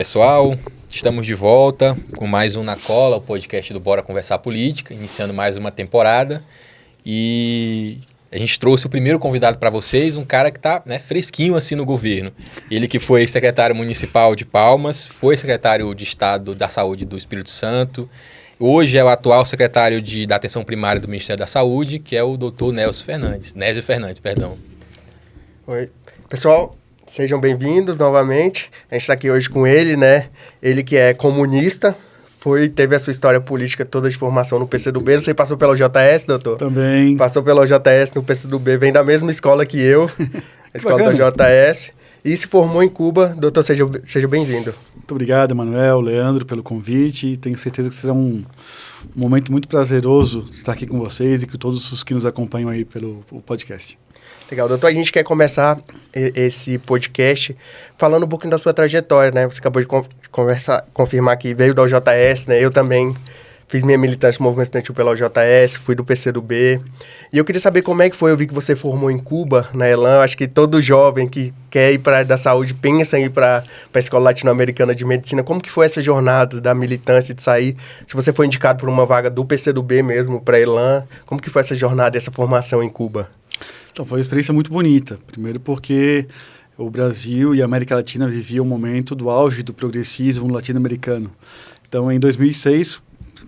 Pessoal, estamos de volta com mais um Na Cola, o podcast do Bora Conversar Política, iniciando mais uma temporada. E a gente trouxe o primeiro convidado para vocês, um cara que está fresquinho assim no governo. Ele que foi secretário municipal de Palmas, foi secretário de Estado da Saúde do Espírito Santo, hoje é o atual secretário da Atenção Primária do Ministério da Saúde, que é o Dr. Nésio Fernandes. Oi, pessoal. Sejam bem-vindos novamente. A gente está aqui hoje com ele, né? Ele que é comunista, teve a sua história política toda de formação no PCdoB. Você passou pela JS, doutor? Também. Passou pela JS no PCdoB, vem da mesma escola que eu, a escola da JS. E se formou em Cuba. Doutor, seja bem-vindo. Muito obrigado, Emanuel, Leandro, pelo convite. Tenho certeza que será um momento muito prazeroso estar aqui com vocês e com todos os que nos acompanham aí pelo podcast. Legal, doutor, a gente quer começar esse podcast falando um pouquinho da sua trajetória, né? Você acabou de confirmar que veio da OJS, né? Eu também fiz minha militância no movimento estudantil pela OJS, fui do PCdoB. E eu queria saber como é que foi, eu vi que você formou em Cuba, na ELAM. Acho que todo jovem que quer ir para a área da saúde pensa em ir para a Escola Latino-Americana de Medicina. Como que foi essa jornada da militância, de sair? Se você foi indicado por uma vaga do PCdoB mesmo para a ELAM, como que foi essa jornada, essa formação em Cuba? Então, foi uma experiência muito bonita. Primeiro porque o Brasil e a América Latina viviam um momento do auge do progressismo latino-americano. Então, em 2006,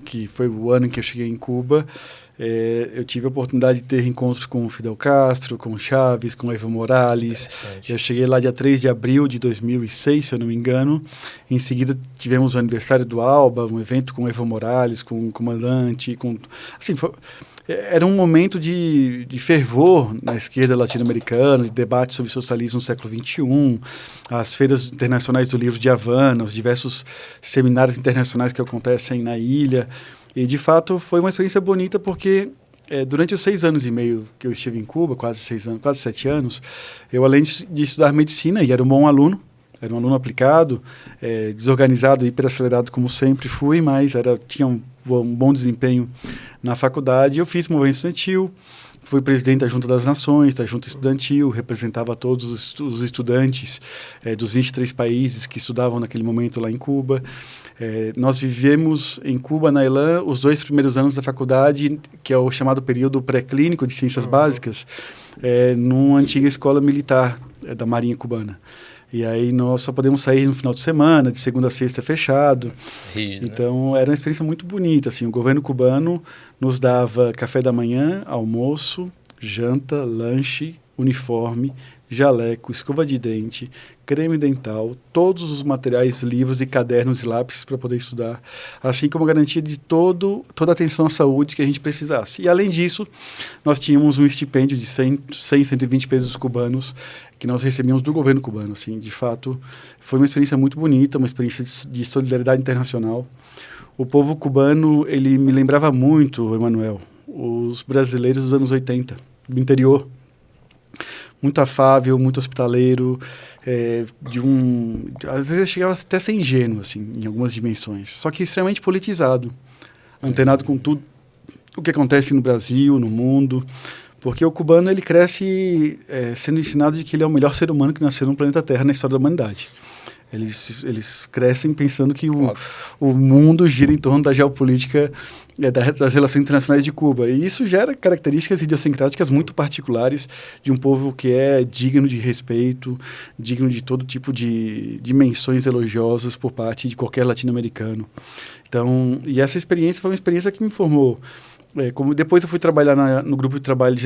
que foi o ano em que eu cheguei em Cuba, eu tive a oportunidade de ter encontros com Fidel Castro, com Chávez, com Evo Morales. Eu cheguei lá dia 3 de abril de 2006, se eu não me engano. Em seguida, tivemos o aniversário do ALBA, um evento com Evo Morales, com o comandante. Assim, era um momento de fervor na esquerda latino-americana, de debate sobre socialismo no século XXI, as feiras internacionais do livro de Havana, os diversos seminários internacionais que acontecem na ilha. E, de fato, foi uma experiência bonita porque durante os 6 anos e meio que eu estive em Cuba, quase 7 anos, eu, além de estudar medicina, e era um bom aluno, era um aluno aplicado, desorganizado, hiperacelerado como sempre fui, mas tinha um bom desempenho na faculdade. Eu fiz movimento estudantil, fui presidente da Junta das Nações, da Junta Estudantil, representava todos os estudantes dos 23 países que estudavam naquele momento lá em Cuba. Nós vivemos em Cuba, na ELAM, os 2 primeiros anos da faculdade, que é o chamado período pré-clínico de ciências básicas, numa antiga escola militar da Marinha Cubana. E aí nós só podemos sair no final de semana, de segunda a sexta fechado. Rígido, então, era uma experiência muito bonita. Assim, o governo cubano nos dava café da manhã, almoço, janta, lanche, uniforme, jaleco, escova de dente, creme dental, todos os materiais, livros e cadernos e lápis para poder estudar, assim como a garantia de toda a atenção à saúde que a gente precisasse. E, além disso, nós tínhamos um estipêndio de 120 pesos cubanos que nós recebíamos do governo cubano. Assim, de fato, foi uma experiência muito bonita, uma experiência de solidariedade internacional. O povo cubano, ele me lembrava muito, Emanuel, os brasileiros dos anos 80, do interior. Muito afável, muito hospitaleiro, às vezes chegava até a ser ingênuo, assim, em algumas dimensões. Só que extremamente politizado, antenado com tudo o que acontece no Brasil, no mundo, porque o cubano ele cresce sendo ensinado de que ele é o melhor ser humano que nasceu no planeta Terra na história da humanidade. Eles crescem pensando que o mundo gira em torno da geopolítica das relações internacionais de Cuba. E isso gera características idiosincráticas muito particulares de um povo que é digno de respeito, digno de todo tipo de menções elogiosas por parte de qualquer latino-americano. Então, e essa experiência foi uma experiência que me formou. Como depois eu fui trabalhar no grupo de trabalho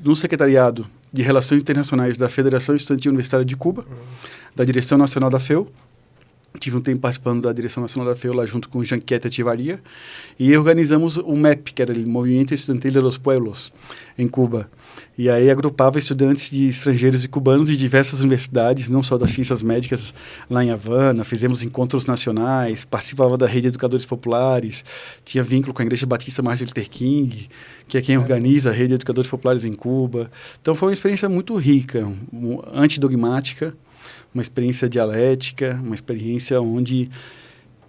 no secretariado de Relações Internacionais da Federação Estudantil Universitária de Cuba, da Direção Nacional da FEU. Tive um tempo participando da Direção Nacional da FEU lá junto com Janqueta Echevarria, e organizamos o MEP, que era o Movimento Estudantil de los Pueblos, em Cuba. E aí agrupava estudantes de estrangeiros e cubanos de diversas universidades, não só das ciências médicas lá em Havana. Fizemos encontros nacionais, participava da Rede de Educadores Populares, tinha vínculo com a Igreja Batista Martin Luther King, que é quem organiza a Rede de Educadores Populares em Cuba. Então foi uma experiência muito rica, antidogmática, uma experiência dialética, uma experiência onde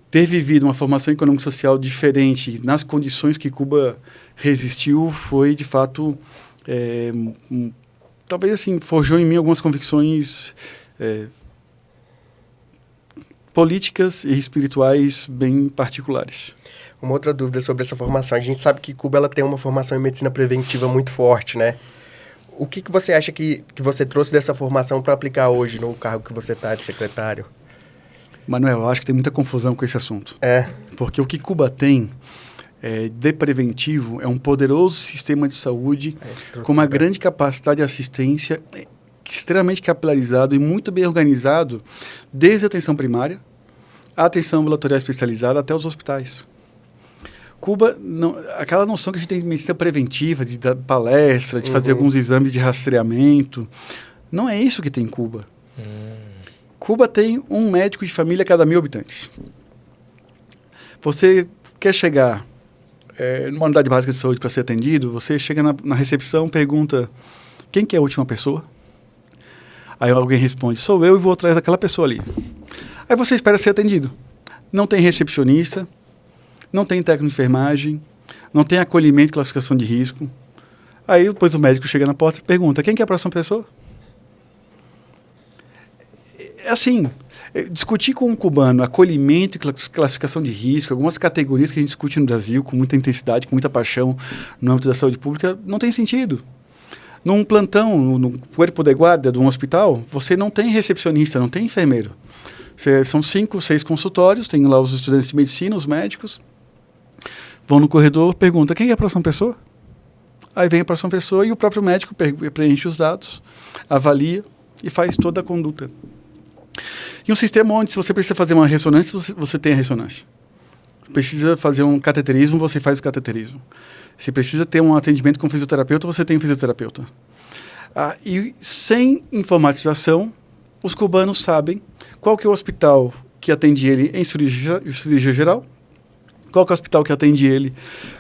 ter vivido uma formação econômico-social diferente nas condições que Cuba resistiu foi, de fato, talvez assim, forjou em mim algumas convicções políticas e espirituais bem particulares. Uma outra dúvida sobre essa formação. A gente sabe que Cuba ela tem uma formação em medicina preventiva muito forte, né? O que você acha que você trouxe dessa formação para aplicar hoje no cargo que você está de secretário? Manuel, eu acho que tem muita confusão com esse assunto. Porque o que Cuba tem de preventivo é um poderoso sistema de saúde com uma grande capacidade de assistência, extremamente capilarizado e muito bem organizado, desde a atenção primária, a atenção ambulatorial especializada até os hospitais. Cuba, aquela noção que a gente tem de medicina preventiva, de dar palestra, de fazer alguns exames de rastreamento, não é isso que tem em Cuba. Cuba tem um médico de família a cada 1.000 habitantes. Você quer chegar numa unidade básica de saúde para ser atendido, você chega na recepção, pergunta quem que é a última pessoa? Aí alguém responde, sou eu e vou atrás daquela pessoa ali. Aí você espera ser atendido. Não tem recepcionista, não tem técnico de enfermagem, não tem acolhimento e classificação de risco. Aí depois o médico chega na porta e pergunta, quem que é a próxima pessoa? Assim, discutir com um cubano acolhimento e classificação de risco, algumas categorias que a gente discute no Brasil com muita intensidade, com muita paixão no âmbito da saúde pública, não tem sentido. Num plantão, no corpo de guarda de um hospital, você não tem recepcionista, não tem enfermeiro. São 5, 6 consultórios, tem lá os estudantes de medicina, os médicos, vão no corredor, pergunta, quem é a próxima pessoa? Aí vem a próxima pessoa e o próprio médico preenche os dados, avalia e faz toda a conduta. E um sistema onde, se você precisa fazer uma ressonância, você tem a ressonância. Se precisa fazer um cateterismo, você faz o cateterismo. Se precisa ter um atendimento com fisioterapeuta, você tem um fisioterapeuta. E sem informatização, os cubanos sabem qual que é o hospital que atende ele em cirurgia geral, qual que é o hospital que atende ele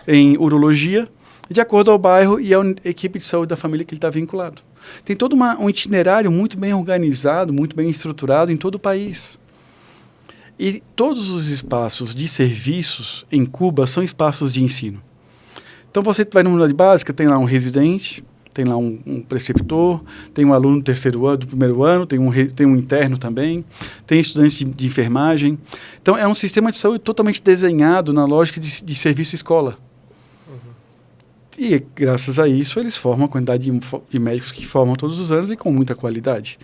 em urologia, de acordo ao bairro e à equipe de saúde da família que ele está vinculado. Tem todo um itinerário muito bem organizado, muito bem estruturado em todo o país. E todos os espaços de serviços em Cuba são espaços de ensino. Então você vai numa unidade básica, tem lá um residente, tem lá um preceptor, tem um aluno do terceiro ano, do primeiro ano, tem um interno também, tem estudantes de enfermagem. Então é um sistema de saúde totalmente desenhado na lógica de serviço-escola. E graças a isso eles formam a quantidade de médicos que formam todos os anos e com muita qualidade.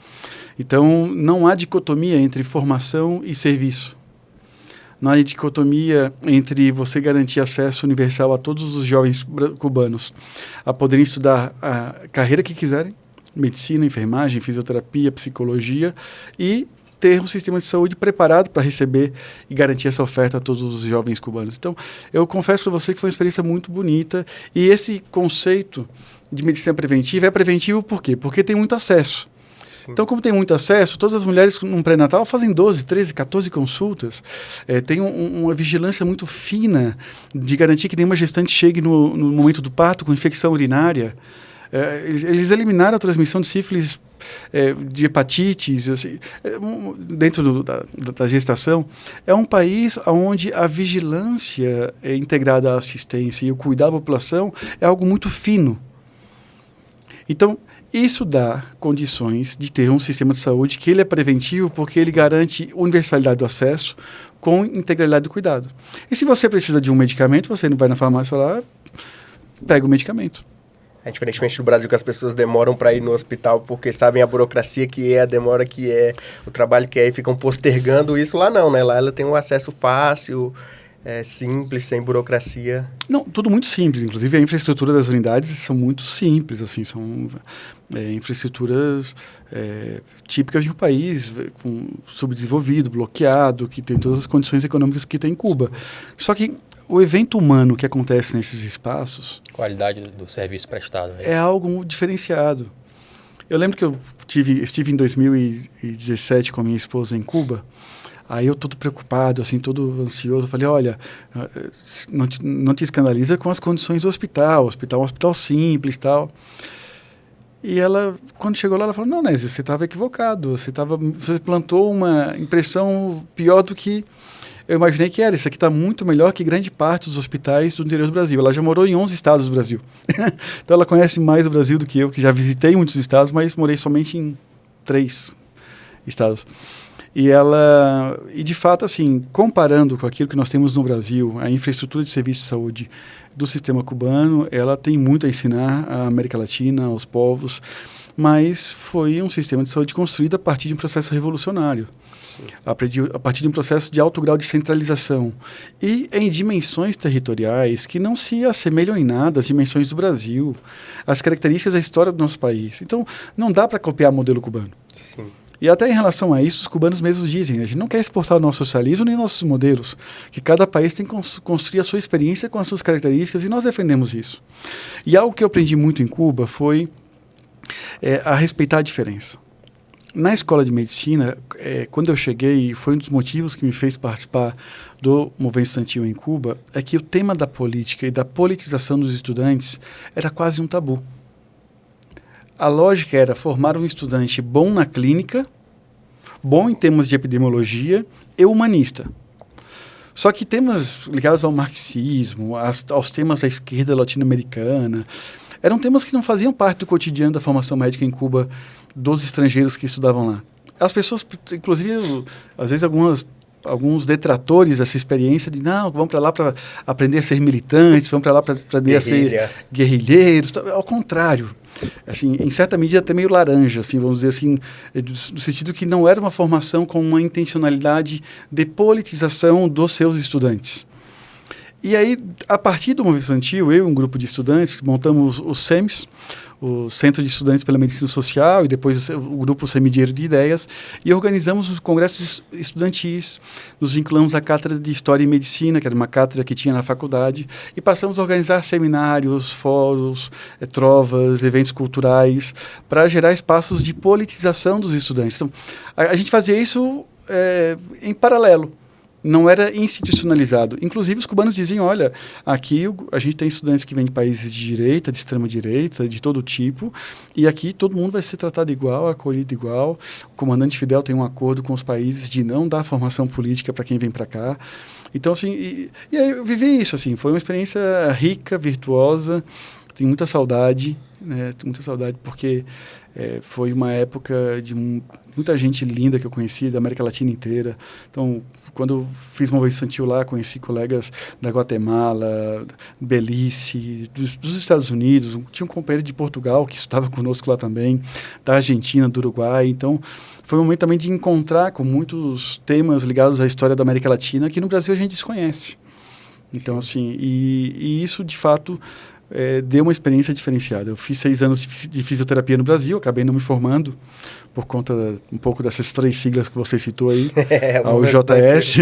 Então não há dicotomia entre formação e serviço. Não há dicotomia entre você garantir acesso universal a todos os jovens cubanos a poderem estudar a carreira que quiserem, medicina, enfermagem, fisioterapia, psicologia, e ter um sistema de saúde preparado para receber e garantir essa oferta a todos os jovens cubanos. Então, eu confesso para você que foi uma experiência muito bonita, e esse conceito de medicina preventiva é preventivo por quê? Porque tem muito acesso. Sim. Então, como tem muito acesso, todas as mulheres num pré-natal fazem 12, 13, 14 consultas. Tem uma vigilância muito fina de garantir que nenhuma gestante chegue no momento do parto com infecção urinária. Eles eliminaram a transmissão de sífilis, de hepatites, assim, dentro da gestação. É um país onde a vigilância é integrada à assistência e o cuidado da população é algo muito fino. Então, isso dá condições de ter um sistema de saúde que ele é preventivo porque ele garante universalidade do acesso com integralidade do cuidado. E se você precisa de um medicamento, você não vai na farmácia lá, pega o medicamento. Diferentemente do Brasil, que as pessoas demoram para ir no hospital porque sabem a burocracia que é, a demora que é, o trabalho que é, e ficam postergando isso. Lá não, né? Lá ela tem um acesso fácil, simples, sem burocracia. Não, tudo muito simples. Inclusive, a infraestrutura das unidades são muito simples, assim, são infraestruturas típicas de um país subdesenvolvido, bloqueado, que tem todas as condições econômicas que tem em Cuba. Só que o evento humano que acontece nesses espaços... Qualidade do serviço prestado. Né? É algo diferenciado. Eu lembro que eu estive em 2017 com a minha esposa em Cuba. Aí eu todo preocupado, assim, todo ansioso. Falei, olha, não te escandaliza com as condições do hospital. O hospital é um hospital simples e tal. E ela, quando chegou lá, ela falou, não, Nézio, você estava equivocado. Você plantou uma impressão pior do que eu imaginei que era. Isso aqui está muito melhor que grande parte dos hospitais do interior do Brasil. Ela já morou em 11 estados do Brasil. Então ela conhece mais o Brasil do que eu, que já visitei muitos estados, mas morei somente em 3 estados. E de fato, assim, comparando com aquilo que nós temos no Brasil, a infraestrutura de serviço de saúde do sistema cubano, ela tem muito a ensinar à América Latina, aos povos, mas foi um sistema de saúde construído a partir de um processo revolucionário, a partir de um processo de alto grau de centralização e em dimensões territoriais que não se assemelham em nada às dimensões do Brasil, às características da história do nosso país. Então, não dá para copiar o modelo cubano. Sim. E até em relação a isso, os cubanos mesmos dizem, a gente não quer exportar o nosso socialismo nem nossos modelos, que cada país tem que construir a sua experiência com as suas características, e nós defendemos isso. E algo que eu aprendi muito em Cuba foi a respeitar a diferença. Na escola de medicina, quando eu cheguei, foi um dos motivos que me fez participar do movimento estudantil em Cuba, é que o tema da política e da politização dos estudantes era quase um tabu. A lógica era formar um estudante bom na clínica, bom em termos de epidemiologia e humanista. Só que temas ligados ao marxismo, aos temas da esquerda latino-americana, eram temas que não faziam parte do cotidiano da formação médica em Cuba dos estrangeiros que estudavam lá. As pessoas, inclusive, às vezes alguns detratores dessa experiência de não, vamos para lá para aprender a ser militantes, vamos para lá para aprender a ser guerrilheiros. Ao contrário, assim, em certa medida até meio laranja, assim, vamos dizer assim, no sentido que não era uma formação com uma intencionalidade de politização dos seus estudantes. E aí, a partir do movimento estudantil, eu e um grupo de estudantes montamos o SEMES, o Centro de Estudantes pela Medicina Social, e depois o Grupo Semidieiro de Ideias, e organizamos os congressos estudantis, nos vinculamos à Cátedra de História e Medicina, que era uma cátedra que tinha na faculdade, e passamos a organizar seminários, fóruns, trovas, eventos culturais, para gerar espaços de politização dos estudantes. Então, a gente fazia isso em paralelo. Não era institucionalizado. Inclusive, os cubanos diziam, olha, aqui a gente tem estudantes que vêm de países de direita, de extrema-direita, de todo tipo, e aqui todo mundo vai ser tratado igual, acolhido igual. O comandante Fidel tem um acordo com os países de não dar formação política para quem vem para cá. Então, assim, e aí eu vivi isso, assim, foi uma experiência rica, virtuosa, tenho muita saudade, né, muita saudade, porque foi uma época de muita gente linda que eu conheci, da América Latina inteira. Então, quando eu fiz movimento estudantil lá, conheci colegas da Guatemala, Belize, dos Estados Unidos, tinha um companheiro de Portugal que estudava conosco lá também, da Argentina, do Uruguai. Então, foi um momento também de encontrar com muitos temas ligados à história da América Latina que no Brasil a gente desconhece. Então, assim, e isso, de fato, deu uma experiência diferenciada. Eu fiz 6 anos de fisioterapia no Brasil, acabei não me formando por conta um pouco dessas 3 siglas que você citou aí, ao JS.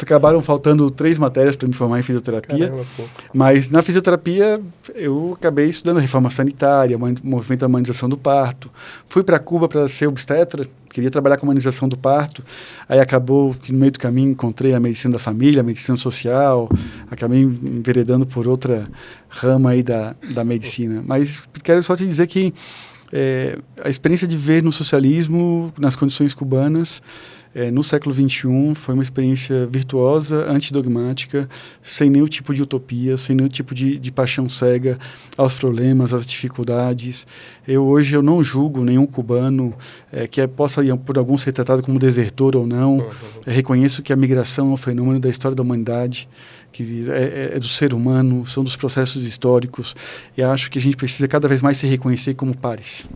Acabaram faltando 3 matérias para me formar em fisioterapia. Caramba, mas na fisioterapia eu acabei estudando reforma sanitária, movimento da humanização do parto. Fui para Cuba para ser obstetra, queria trabalhar com humanização do parto. Aí acabou que no meio do caminho encontrei a medicina da família, a medicina social, acabei enveredando por outra rama aí da medicina. Mas quero só te dizer que a experiência de ver no socialismo, nas condições cubanas, no século XXI, foi uma experiência virtuosa, antidogmática, sem nenhum tipo de utopia, sem nenhum tipo de paixão cega aos problemas, às dificuldades. Hoje eu não julgo nenhum cubano que possa, por algum, ser tratado como desertor ou não. Reconheço que a migração é um fenômeno da história da humanidade, que é do ser humano, são dos processos históricos, e acho que a gente precisa cada vez mais se reconhecer como pares.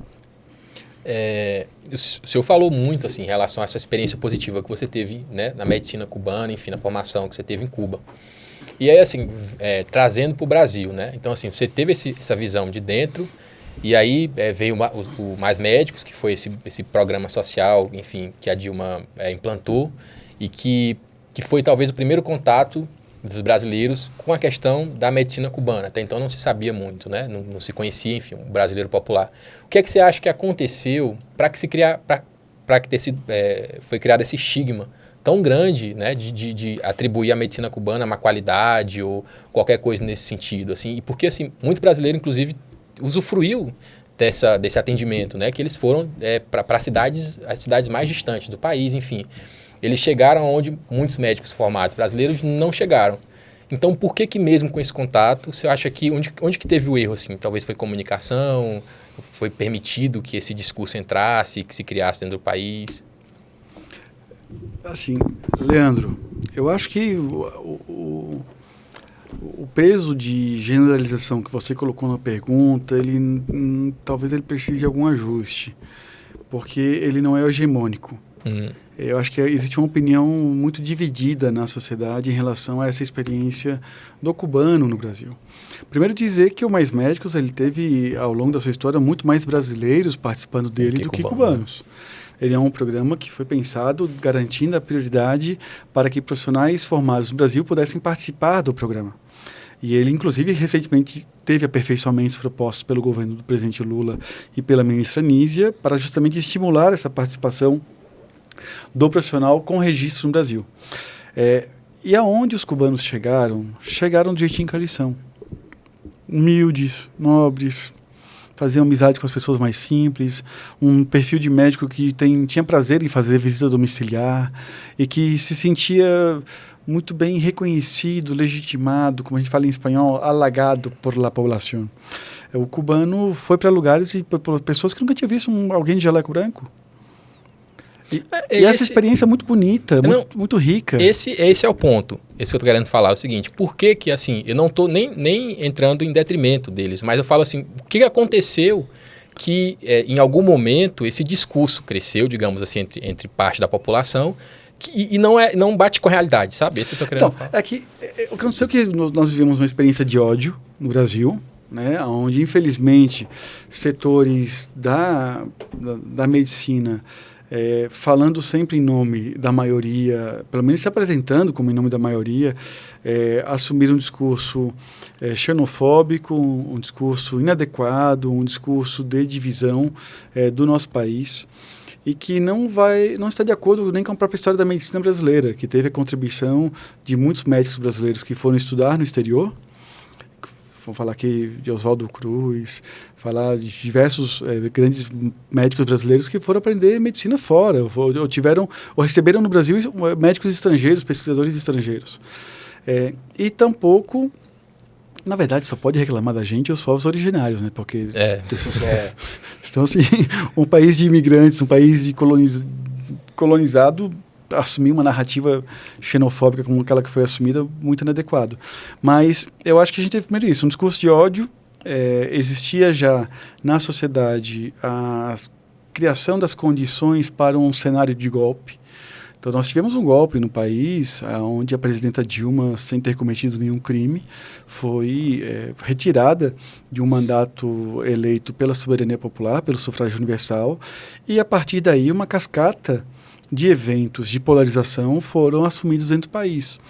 O senhor falou muito assim, em relação a essa experiência positiva que você teve, né, na medicina cubana, enfim, na formação que você teve em Cuba. E aí, assim, trazendo para o Brasil, né? Então, assim, você teve essa visão de dentro, e aí veio o Mais Médicos, que foi esse programa social, enfim, que a Dilma implantou, e que foi talvez o primeiro contato dos brasileiros com a questão da medicina cubana. Até então não se sabia muito, né? Não se conhecia, enfim, o brasileiro popular. O que é que você acha que aconteceu para que foi criado esse estigma tão grande, né, de atribuir à medicina cubana uma qualidade ou qualquer coisa nesse sentido, assim? E porque, assim, muito brasileiro, inclusive, usufruiu desse atendimento, né? Que eles foram para as cidades mais distantes do país, enfim. Eles chegaram onde muitos médicos formados brasileiros não chegaram. Então, por que mesmo com esse contato, você acha que... Onde que teve o erro, assim? Talvez foi comunicação, foi permitido que esse discurso entrasse, que se criasse dentro do país? Assim, Leandro, eu acho que o peso de generalização que você colocou na pergunta, talvez ele precise de algum ajuste, porque ele não é hegemônico. Eu acho que existe uma opinião muito dividida na sociedade em relação a essa experiência do cubano no Brasil. Primeiro dizer que o Mais Médicos, ele teve, ao longo da sua história, muito mais brasileiros participando dele do que cubanos. Ele é um programa que foi pensado garantindo a prioridade para que profissionais formados no Brasil pudessem participar do programa. E ele, inclusive, recentemente teve aperfeiçoamentos propostos pelo governo do presidente Lula e pela ministra Nízia para justamente estimular essa participação do profissional com registro no Brasil. E aonde os cubanos chegaram? Chegaram do jeitinho que eles são. Humildes, nobres, faziam amizade com as pessoas mais simples, um perfil de médico que tinha prazer em fazer visita domiciliar e que se sentia muito bem reconhecido, legitimado, como a gente fala em espanhol, halagado por la población. O cubano foi para lugares e por pessoas que nunca tinham visto alguém de jaleco branco. E essa experiência é muito bonita, muito rica. Esse é o ponto. Esse que eu estou querendo falar é o seguinte. Por que que, assim, eu não estou nem entrando em detrimento deles, mas eu falo assim, o que aconteceu que, em algum momento, esse discurso cresceu, digamos assim, entre parte da população e não bate com a realidade, sabe? Esse que eu estou querendo falar. O que aconteceu é que nós vivemos uma experiência de ódio no Brasil, né, onde, infelizmente, setores da medicina... falando sempre em nome da maioria, pelo menos se apresentando como em nome da maioria, assumiram um discurso xenofóbico, um discurso inadequado, um discurso de divisão do nosso país e que não está de acordo nem com a própria história da medicina brasileira, que teve a contribuição de muitos médicos brasileiros que foram estudar no exterior. Vou falar aqui de Oswaldo Cruz, falar de diversos grandes médicos brasileiros que foram aprender medicina fora, ou receberam no Brasil médicos estrangeiros, pesquisadores estrangeiros. E tampouco, na verdade, só pode reclamar da gente os povos originários, né? Porque então, assim, um país de imigrantes, um país de colonizado, assumir uma narrativa xenofóbica como aquela que foi assumida, muito inadequado. Mas eu acho que a gente teve primeiro isso, um discurso de ódio. Existia já na sociedade a criação das condições para um cenário de golpe. Então nós tivemos um golpe no país onde a presidenta Dilma, sem ter cometido nenhum crime, foi retirada de um mandato eleito pela soberania popular, pelo sufrágio universal, e a partir daí uma cascata de eventos de polarização foram assumidos dentro do país.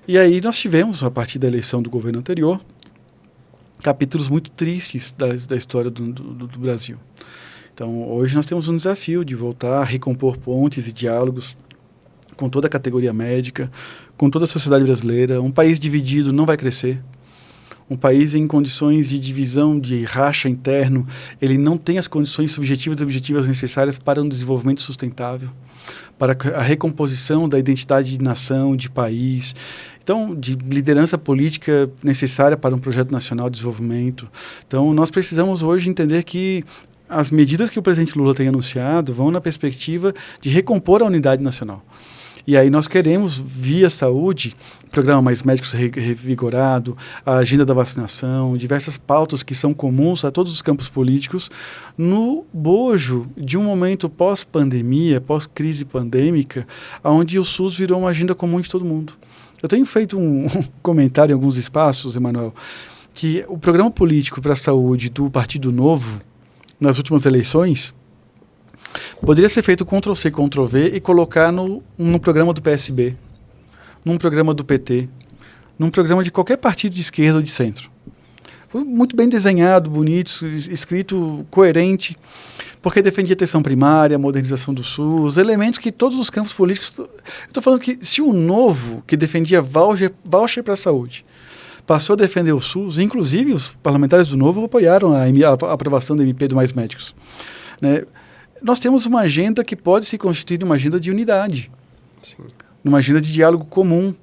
E aí nós tivemos, a partir da eleição do governo anterior, capítulos muito tristes da história do Brasil. Então, hoje nós temos um desafio de voltar a recompor pontes e diálogos com toda a categoria médica, com toda a sociedade brasileira. Um país dividido não vai crescer. Um país em condições de divisão, de racha interno, ele não tem as condições subjetivas e objetivas necessárias para um desenvolvimento sustentável, para a recomposição da identidade de nação, de país, então, de liderança política necessária para um projeto nacional de desenvolvimento. Então, nós precisamos hoje entender que as medidas que o presidente Lula tem anunciado vão na perspectiva de recompor a unidade nacional. E aí nós queremos, via saúde, programa Mais Médicos revigorado, a agenda da vacinação, diversas pautas que são comuns a todos os campos políticos, no bojo de um momento pós-pandemia, pós-crise pandêmica, onde o SUS virou uma agenda comum de todo mundo. Eu tenho feito um comentário em alguns espaços, Emanuel, que o programa político para a saúde do Partido Novo, nas últimas eleições, poderia ser feito Ctrl+C, Ctrl+V e colocar num programa do PSB, num programa do PT, num programa de qualquer partido de esquerda ou de centro. Foi muito bem desenhado, bonito, escrito, coerente, porque defendia atenção primária, modernização do SUS, elementos que todos os campos políticos... Eu estou falando que se o Novo, que defendia voucher para a saúde, passou a defender o SUS, inclusive os parlamentares do Novo apoiaram a aprovação da MP do Mais Médicos, né? Nós temos uma agenda que pode se constituir numa agenda de unidade, sim, numa agenda de diálogo comum,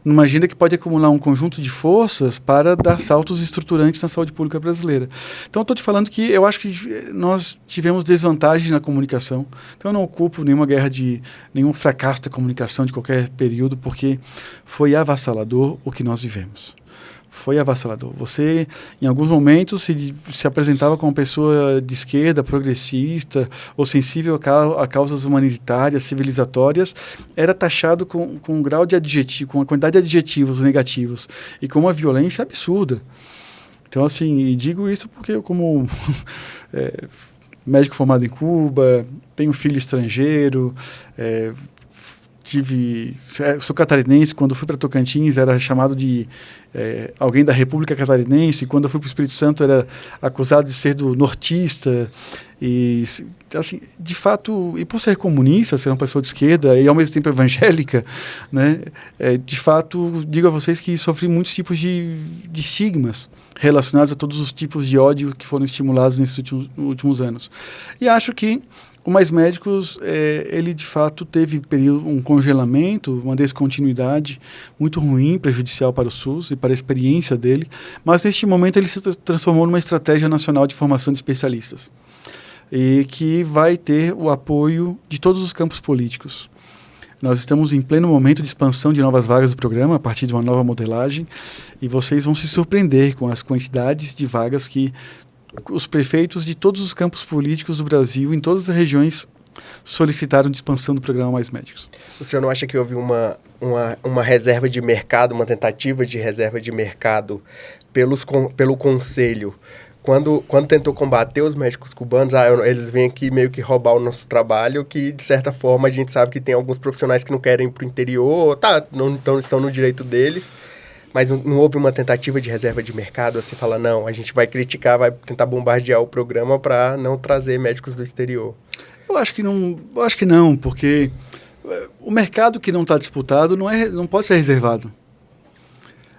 numa agenda que pode acumular um conjunto de forças para dar saltos estruturantes na saúde pública brasileira. Então, eu estou te falando que eu acho que nós tivemos desvantagem na comunicação. Então, eu não ocupo nenhum fracasso da comunicação de qualquer período, porque foi avassalador o que nós vivemos. Foi avassalador. Você, em alguns momentos, se apresentava como uma pessoa de esquerda, progressista, ou sensível a causas humanitárias, civilizatórias, era taxado com um grau de adjetivo, com uma quantidade de adjetivos negativos e com uma violência absurda. Então, assim, e digo isso porque eu, como médico formado em Cuba, tenho filho estrangeiro, sou catarinense. Quando fui para Tocantins era chamado de alguém da República Catarinense. Quando eu fui para o Espírito Santo era acusado de ser do nortista. E assim, de fato, e por ser comunista, ser uma pessoa de esquerda e ao mesmo tempo evangélica, né, de fato, digo a vocês que sofri muitos tipos de estigmas relacionados a todos os tipos de ódio que foram estimulados nesses últimos anos. E acho que o Mais Médicos, ele de fato teve um congelamento, uma descontinuidade muito ruim, prejudicial para o SUS e para a experiência dele, mas neste momento ele se transformou numa estratégia nacional de formação de especialistas, e que vai ter o apoio de todos os campos políticos. Nós estamos em pleno momento de expansão de novas vagas do programa, a partir de uma nova modelagem, e vocês vão se surpreender com as quantidades de vagas que os prefeitos de todos os campos políticos do Brasil, em todas as regiões, solicitaram de expansão do programa Mais Médicos. O senhor não acha que houve uma reserva de mercado, uma tentativa de reserva de mercado pelo Conselho, quando tentou combater os médicos cubanos? Eles vêm aqui meio que roubar o nosso trabalho, que de certa forma a gente sabe que tem alguns profissionais que não querem ir para o interior, não estão no direito deles. Mas não houve uma tentativa de reserva de mercado? Você fala, não, a gente vai criticar, vai tentar bombardear o programa para não trazer médicos do exterior. Eu acho que não, porque o mercado que não está disputado não pode ser reservado.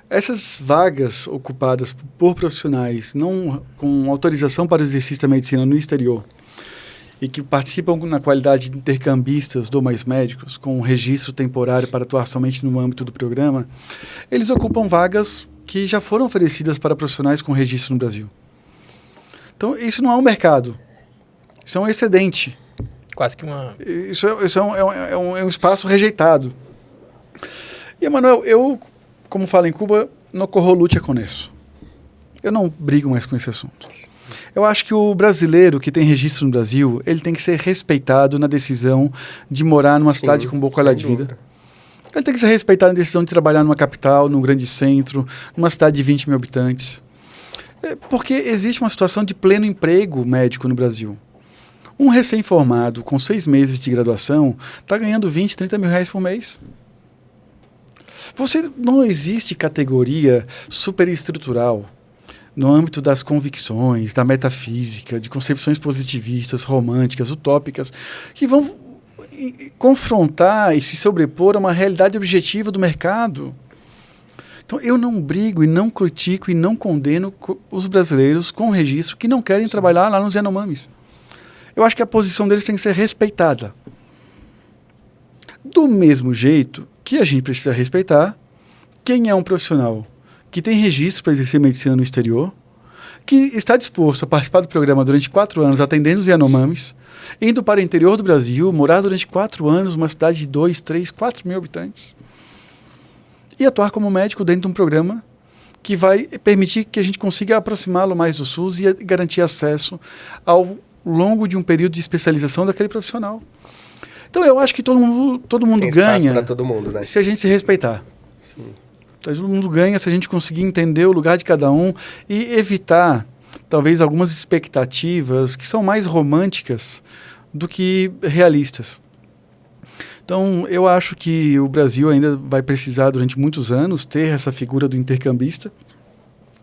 Essas vagas ocupadas por profissionais não com autorização para o exercício da medicina no exterior e que participam na qualidade de intercambistas do Mais Médicos, com um registro temporário para atuar somente no âmbito do programa, eles ocupam vagas que já foram oferecidas para profissionais com registro no Brasil. Então, isso não é um mercado. Isso é um excedente. Quase que uma... Isso é um espaço rejeitado. E, Emanuel, eu, como falo em Cuba, não corro luta com isso. Eu não brigo mais com esse assunto. Eu acho que o brasileiro que tem registro no Brasil, ele tem que ser respeitado na decisão de morar numa cidade com boa qualidade de vida. Ele tem que ser respeitado na decisão de trabalhar numa capital, num grande centro, numa cidade de 20 mil habitantes. Porque existe uma situação de pleno emprego médico no Brasil. Um recém-formado com 6 meses de graduação está ganhando 20, 30 mil reais por mês. Não existe categoria superestrutural no âmbito das convicções, da metafísica, de concepções positivistas, românticas, utópicas, que vão confrontar e se sobrepor a uma realidade objetiva do mercado. Então, eu não brigo e não critico e não condeno os brasileiros com registro que não querem trabalhar lá nos Yanomamis. Eu acho que a posição deles tem que ser respeitada. Do mesmo jeito que a gente precisa respeitar quem é um profissional que tem registro para exercer medicina no exterior, que está disposto a participar do programa durante 4 anos, atendendo os Yanomamis, indo para o interior do Brasil, morar durante 4 anos numa cidade de 2, 3, 4 mil habitantes, e atuar como médico dentro de um programa que vai permitir que a gente consiga aproximá-lo mais do SUS e garantir acesso ao longo de um período de especialização daquele profissional. Então, eu acho que todo mundo ganha para todo mundo, né? Se a gente se respeitar. Sim. Todo mundo ganha se a gente conseguir entender o lugar de cada um e evitar, talvez, algumas expectativas que são mais românticas do que realistas. Então, eu acho que o Brasil ainda vai precisar, durante muitos anos, ter essa figura do intercambista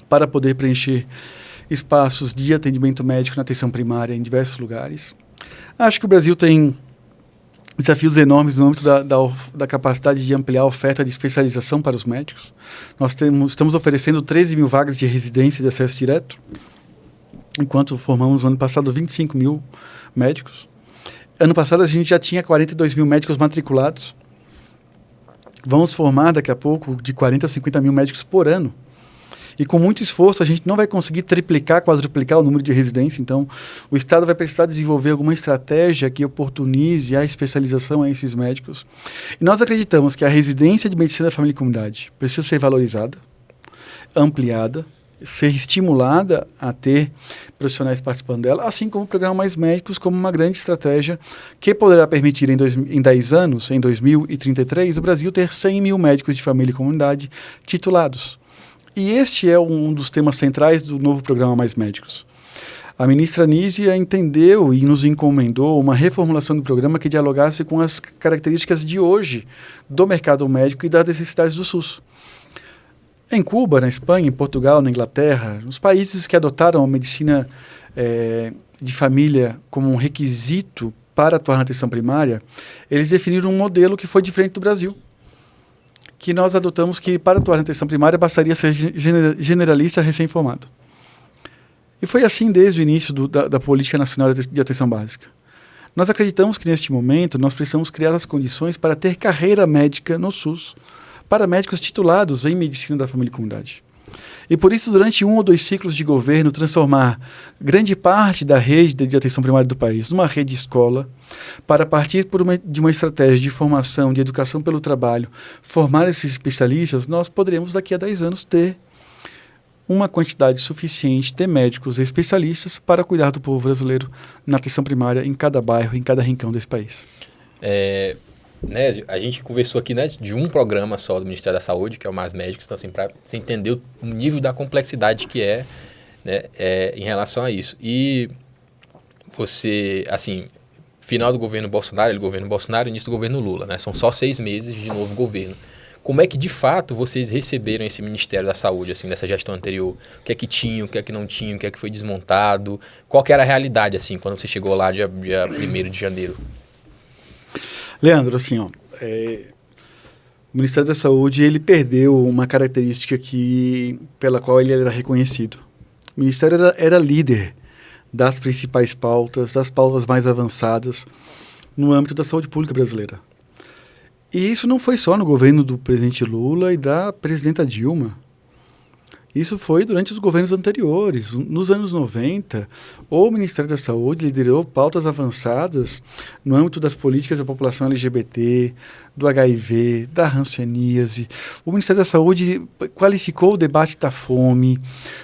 para poder preencher espaços de atendimento médico na atenção primária em diversos lugares. Acho que o Brasil tem desafios enormes no âmbito da capacidade de ampliar a oferta de especialização para os médicos. Nós estamos oferecendo 13 mil vagas de residência de acesso direto, enquanto formamos no ano passado 25 mil médicos. Ano passado a gente já tinha 42 mil médicos matriculados. Vamos formar daqui a pouco de 40 a 50 mil médicos por ano. E com muito esforço a gente não vai conseguir triplicar, quadruplicar o número de residência. Então, o Estado vai precisar desenvolver alguma estratégia que oportunize a especialização a esses médicos. E nós acreditamos que a residência de medicina da família e comunidade precisa ser valorizada, ampliada, ser estimulada a ter profissionais participando dela, assim como o programa Mais Médicos, como uma grande estratégia que poderá permitir em 10 anos, em 2033, o Brasil ter 100 mil médicos de família e comunidade titulados. E este é um dos temas centrais do novo programa Mais Médicos. A ministra Nízia entendeu e nos encomendou uma reformulação do programa que dialogasse com as características de hoje do mercado médico e das necessidades do SUS. Em Cuba, na Espanha, em Portugal, na Inglaterra, nos países que adotaram a medicina de família como um requisito para atuar na atenção primária, eles definiram um modelo que foi diferente do Brasil, que nós adotamos que para atuar na atenção primária bastaria ser generalista recém-formado. E foi assim desde o início da Política Nacional de Atenção Básica. Nós acreditamos que neste momento nós precisamos criar as condições para ter carreira médica no SUS, para médicos titulados em medicina da família e comunidade. E por isso, durante 1 ou 2 ciclos de governo, transformar grande parte da rede de atenção primária do país numa rede escola, para partir de uma estratégia de formação, de educação pelo trabalho, formar esses especialistas, nós poderemos daqui a 10 anos ter uma quantidade suficiente de médicos e especialistas para cuidar do povo brasileiro na atenção primária em cada bairro, em cada rincão desse país. Né, a gente conversou aqui, né, de um programa só do Ministério da Saúde, que é o Mais Médicos, então, assim, para você entender o nível da complexidade que é, né, em relação a isso. E você, assim, final do governo Bolsonaro, início do governo Lula, né, são só 6 meses de novo governo. Como é que, de fato, vocês receberam esse Ministério da Saúde, assim, nessa gestão anterior? O que é que tinha, o que é que não tinha, o que é que foi desmontado? Qual que era a realidade, assim, quando você chegou lá dia 1º de janeiro? Leandro, assim, o Ministério da Saúde, ele perdeu uma característica pela qual ele era reconhecido. O Ministério era líder das principais pautas, das pautas mais avançadas no âmbito da saúde pública brasileira. E isso não foi só no governo do presidente Lula e da presidenta Dilma. Isso foi durante os governos anteriores. Nos anos 90, o Ministério da Saúde liderou pautas avançadas no âmbito das políticas da população LGBT, do HIV, da hanseníase. O Ministério da Saúde qualificou o debate da fome.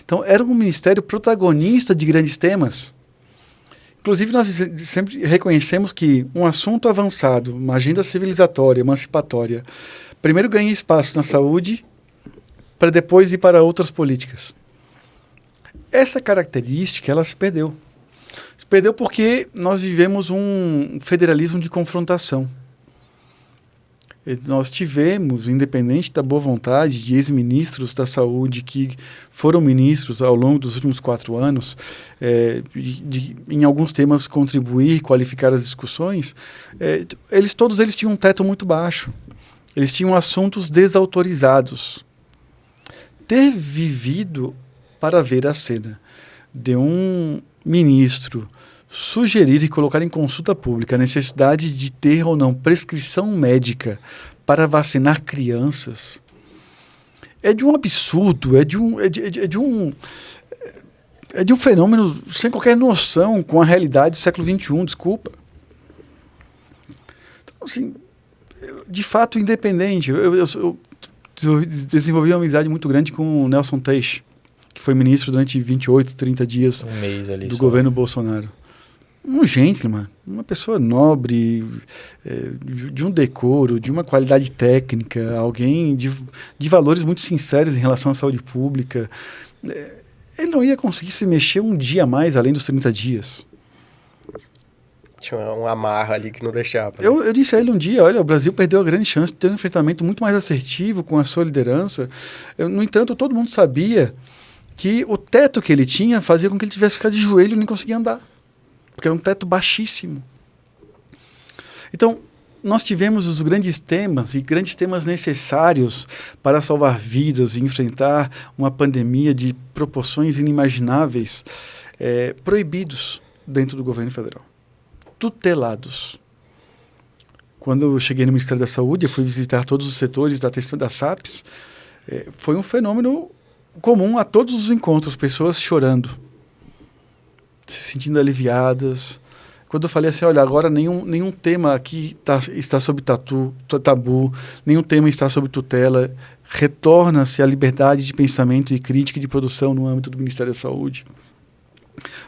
Então, era um ministério protagonista de grandes temas. Inclusive, nós sempre reconhecemos que um assunto avançado, uma agenda civilizatória, emancipatória, primeiro ganha espaço na saúde para depois ir para outras políticas. Essa característica, ela se perdeu. Se perdeu porque nós vivemos um federalismo de confrontação. Nós tivemos, independente da boa vontade de ex-ministros da saúde que foram ministros ao longo dos últimos 4 anos, em alguns temas contribuir, qualificar as discussões, todos eles tinham um teto muito baixo. Eles tinham assuntos desautorizados. Ter vivido para ver a cena de um ministro sugerir e colocar em consulta pública a necessidade de ter ou não prescrição médica para vacinar crianças é de um absurdo, é de um fenômeno sem qualquer noção com a realidade do século XXI, desculpa. Então, assim, de fato independente, eu desenvolvi uma amizade muito grande com o Nelson Teich, que foi ministro durante 28, 30 dias ali do governo Bolsonaro. Um gentleman, uma pessoa nobre, de um decoro, de uma qualidade técnica, alguém de valores muito sinceros em relação à saúde pública. Ele não ia conseguir se mexer um dia a mais além dos 30 dias. Tinha uma amarra ali que não deixava. Né? Eu disse a ele um dia, olha, o Brasil perdeu a grande chance de ter um enfrentamento muito mais assertivo com a sua liderança. No entanto, todo mundo sabia que o teto que ele tinha fazia com que ele tivesse que ficar de joelho e nem conseguia andar. Porque era um teto baixíssimo. Então, nós tivemos os grandes temas e grandes temas necessários para salvar vidas e enfrentar uma pandemia de proporções inimagináveis, proibidos dentro do governo federal. Tutelados. quando eu cheguei no Ministério da Saúde, eu fui visitar todos os setores da atenção das SAPs, foi um fenômeno comum a todos os encontros, pessoas chorando, se sentindo aliviadas. Quando eu falei assim, olha, agora nenhum tema aqui está sob tabu, nenhum tema está sob tutela, retorna-se a liberdade de pensamento e crítica e de produção no âmbito do Ministério da Saúde.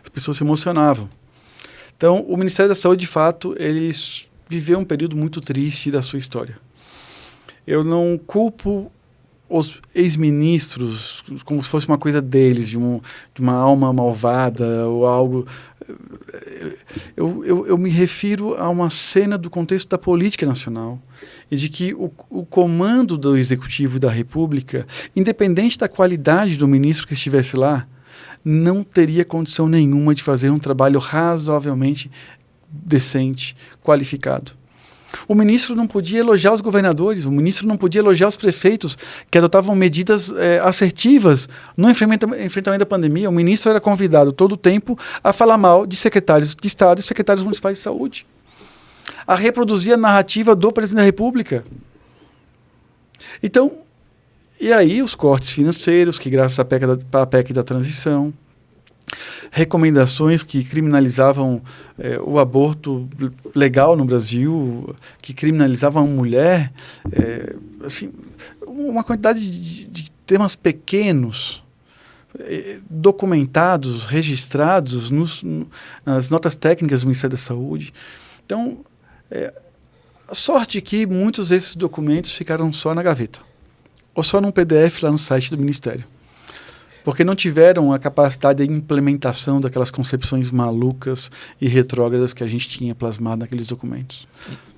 As pessoas se emocionavam. Então, o Ministério da Saúde, de fato, ele viveu um período muito triste da sua história. Eu não culpo os ex-ministros como se fosse uma coisa deles, de uma alma malvada ou algo. Eu me refiro a uma cena do contexto da política nacional e de que o comando do Executivo e da República, independente da qualidade do ministro que estivesse lá, não teria condição nenhuma de fazer um trabalho razoavelmente decente, qualificado. O ministro não podia elogiar os governadores, o ministro não podia elogiar os prefeitos que adotavam medidas assertivas no enfrentamento da pandemia. O ministro era convidado todo o tempo a falar mal de secretários de Estado e secretários municipais de saúde, a reproduzir a narrativa do presidente da República. Então, e aí os cortes financeiros, que graças à PEC da transição, recomendações que criminalizavam o aborto legal no Brasil, que criminalizavam a mulher, assim, uma quantidade de temas pequenos, documentados, registrados nas notas técnicas do Ministério da Saúde. Então, a sorte que muitos desses documentos ficaram só na gaveta, ou só num PDF lá no site do Ministério, porque não tiveram a capacidade de implementação daquelas concepções malucas e retrógradas que a gente tinha plasmado naqueles documentos.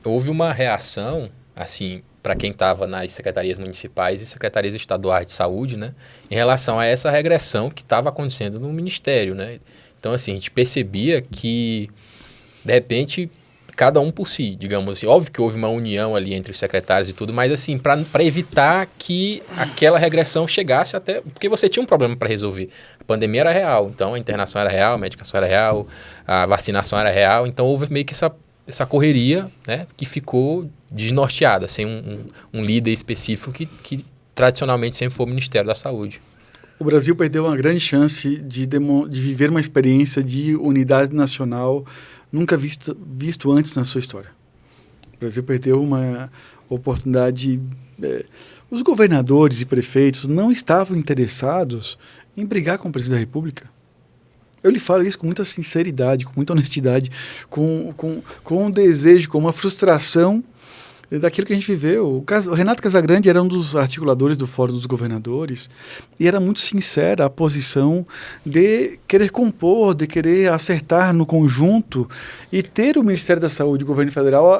Houve uma reação, assim, para quem estava nas secretarias municipais e secretarias estaduais de saúde, né, em relação a essa regressão que estava acontecendo no Ministério, né? Então, assim, a gente percebia que, de repente, cada um por si, digamos assim. Óbvio que houve uma união ali entre os secretários e tudo, mas assim, para evitar que aquela regressão chegasse até... Porque você tinha um problema para resolver. A pandemia era real, então a internação era real, a medicação era real, a vacinação era real, então houve meio que essa correria, né, que ficou desnorteada, sem um líder específico que tradicionalmente sempre foi o Ministério da Saúde. O Brasil perdeu uma grande chance de viver uma experiência de unidade nacional nunca visto antes na sua história. O Brasil perdeu uma oportunidade. Os governadores e prefeitos não estavam interessados em brigar com o presidente da República. Eu lhe falo isso com muita sinceridade, com muita honestidade, com um desejo, com uma frustração daquilo que a gente viveu. O Renato Casagrande era um dos articuladores do Fórum dos Governadores e era muito sincera a posição de querer compor, de querer acertar no conjunto e ter o Ministério da Saúde e o governo federal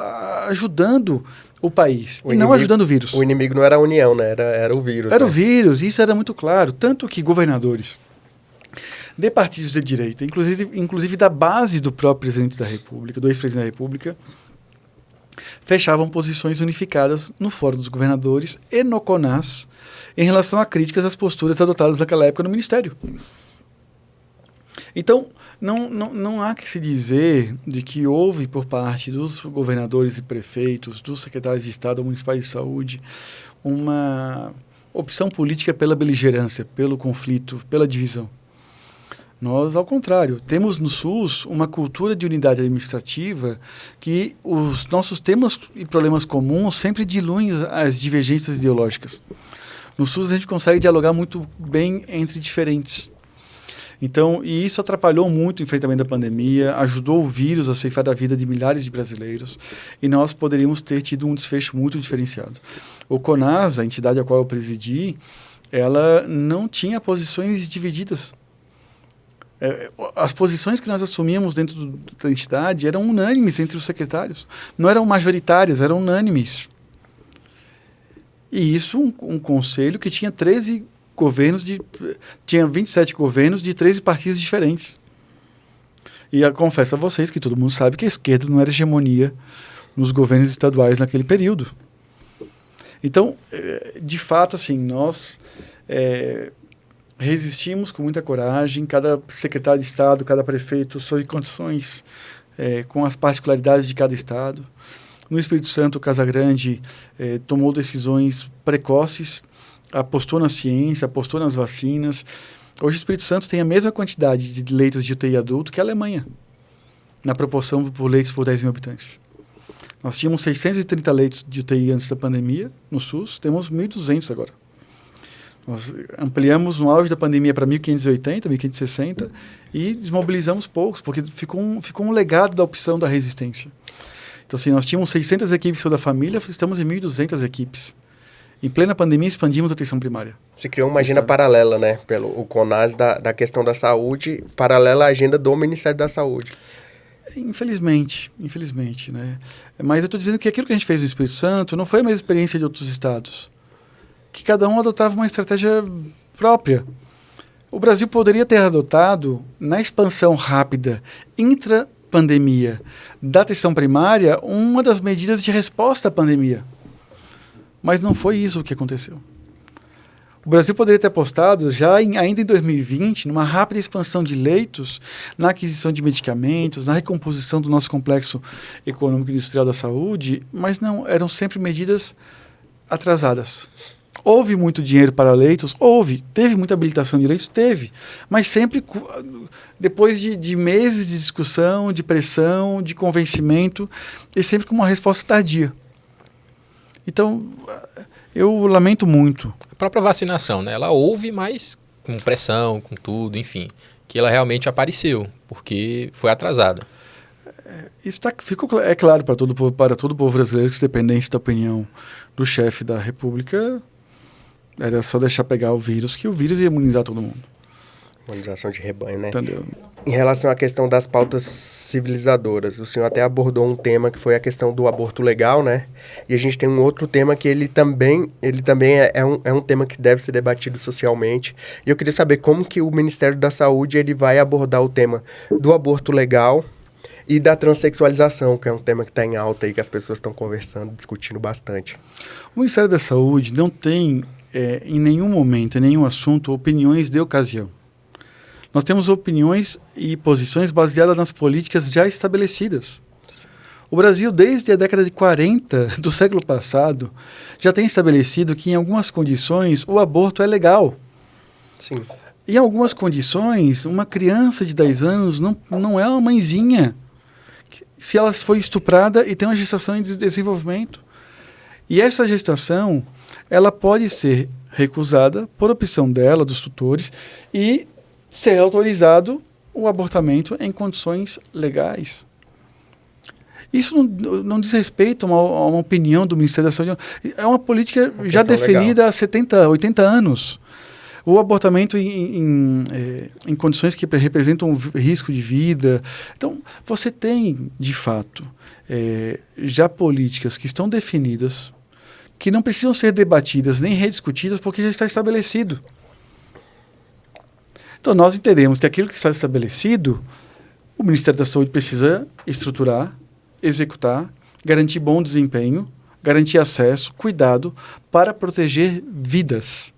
ajudando o país e não ajudando o vírus. O inimigo não era a União, né? Era o vírus. Era o vírus, e isso era muito claro. Tanto que governadores de partidos de direita, inclusive da base do próprio presidente da República, do ex-presidente da República, fechavam posições unificadas no Fórum dos Governadores e no CONAS em relação a críticas às posturas adotadas naquela época no Ministério. Então, não há que se dizer de que houve por parte dos governadores e prefeitos, dos secretários de Estado ou municipais de saúde, uma opção política pela beligerância, pelo conflito, pela divisão. Nós, ao contrário, temos no SUS uma cultura de unidade administrativa que os nossos temas e problemas comuns sempre diluem as divergências ideológicas. No SUS a gente consegue dialogar muito bem entre diferentes. Então, e isso atrapalhou muito o enfrentamento da pandemia, ajudou o vírus a ceifar a vida de milhares de brasileiros e nós poderíamos ter tido um desfecho muito diferenciado. O CONAS, a entidade a qual eu presidi, ela não tinha posições divididas. As posições que nós assumíamos dentro da entidade eram unânimes entre os secretários. Não eram majoritárias, eram unânimes. E isso um conselho que tinha 13 governos, tinha 27 governos de 13 partidos diferentes. E eu confesso a vocês que todo mundo sabe que a esquerda não era hegemonia nos governos estaduais naquele período. Então, de fato, assim, nós... resistimos com muita coragem, cada secretário de Estado, cada prefeito, sob condições, com as particularidades de cada Estado. No Espírito Santo, o Casagrande tomou decisões precoces, apostou na ciência, apostou nas vacinas. Hoje o Espírito Santo tem a mesma quantidade de leitos de UTI adulto que a Alemanha, na proporção por leitos por 10 mil habitantes. Nós tínhamos 630 leitos de UTI antes da pandemia no SUS, temos 1.200 agora. Nós ampliamos no auge da pandemia para 1.580, 1.560 e desmobilizamos poucos, porque ficou um legado da opção da resistência. Então, assim, nós tínhamos 600 equipes da família, estamos em 1.200 equipes. Em plena pandemia, expandimos a atenção primária. Se criou uma agenda paralela, né? O CONAS da questão da saúde, paralela à agenda do Ministério da Saúde. Infelizmente, né? Mas eu estou dizendo que aquilo que a gente fez no Espírito Santo não foi a mesma experiência de outros estados. Que cada um adotava uma estratégia própria. O Brasil poderia ter adotado, na expansão rápida, intra-pandemia, da atenção primária, uma das medidas de resposta à pandemia. Mas não foi isso o que aconteceu. O Brasil poderia ter apostado, ainda em 2020, numa rápida expansão de leitos, na aquisição de medicamentos, na recomposição do nosso complexo econômico e industrial da saúde, mas não, eram sempre medidas atrasadas. Houve muito dinheiro para leitos? Houve. Teve muita habilitação de leitos? Teve. Mas sempre depois de meses de discussão, de pressão, de convencimento, e sempre com uma resposta tardia. Então, eu lamento muito. A própria vacinação, né? Ela houve, mas com pressão, com tudo, enfim. Que ela realmente apareceu, porque foi atrasada. Isso ficou claro para todo o povo brasileiro que, se dependesse da opinião do chefe da República, era só deixar pegar o vírus, que o vírus ia imunizar todo mundo. Imunização de rebanho, né? Entendeu? Em relação à questão das pautas civilizadoras, o senhor até abordou um tema que foi a questão do aborto legal, né? E a gente tem um outro tema que ele também é um tema que deve ser debatido socialmente. E eu queria saber como que o Ministério da Saúde ele vai abordar o tema do aborto legal e da transexualização, que é um tema que está em alta e que as pessoas estão conversando, discutindo bastante. O Ministério da Saúde não tem, em nenhum momento, em nenhum assunto, opiniões de ocasião. Nós temos opiniões e posições baseadas nas políticas já estabelecidas. O Brasil, desde a década de 40 do século passado, já tem estabelecido que, em algumas condições, o aborto é legal. Sim. Em algumas condições, uma criança de 10 anos não é uma mãezinha se ela foi estuprada e tem uma gestação em desenvolvimento. E essa gestação, ela pode ser recusada por opção dela, dos tutores, e ser autorizado o abortamento em condições legais. Isso não diz respeito a uma opinião do Ministério da Saúde. É uma política já definida legal. Há 70, 80 anos. O abortamento em condições que representam um risco de vida. Então, você tem, de fato, já políticas que estão definidas, que não precisam ser debatidas nem rediscutidas, porque já está estabelecido. Então, nós entendemos que aquilo que está estabelecido, o Ministério da Saúde precisa estruturar, executar, garantir bom desempenho, garantir acesso, cuidado, para proteger vidas.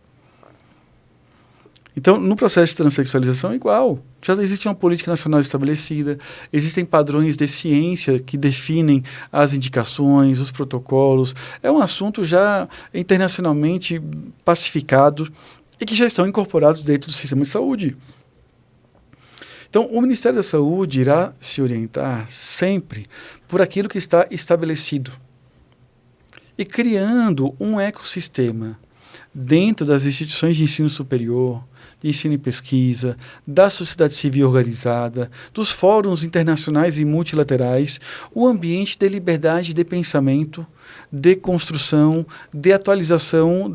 Então, no processo de transexualização é igual. Já existe uma política nacional estabelecida, existem padrões de ciência que definem as indicações, os protocolos. É um assunto já internacionalmente pacificado e que já estão incorporados dentro do sistema de saúde. Então, o Ministério da Saúde irá se orientar sempre por aquilo que está estabelecido e criando um ecossistema dentro das instituições de ensino superior, de ensino e pesquisa, da sociedade civil organizada, dos fóruns internacionais e multilaterais, o ambiente de liberdade de pensamento, de construção, de atualização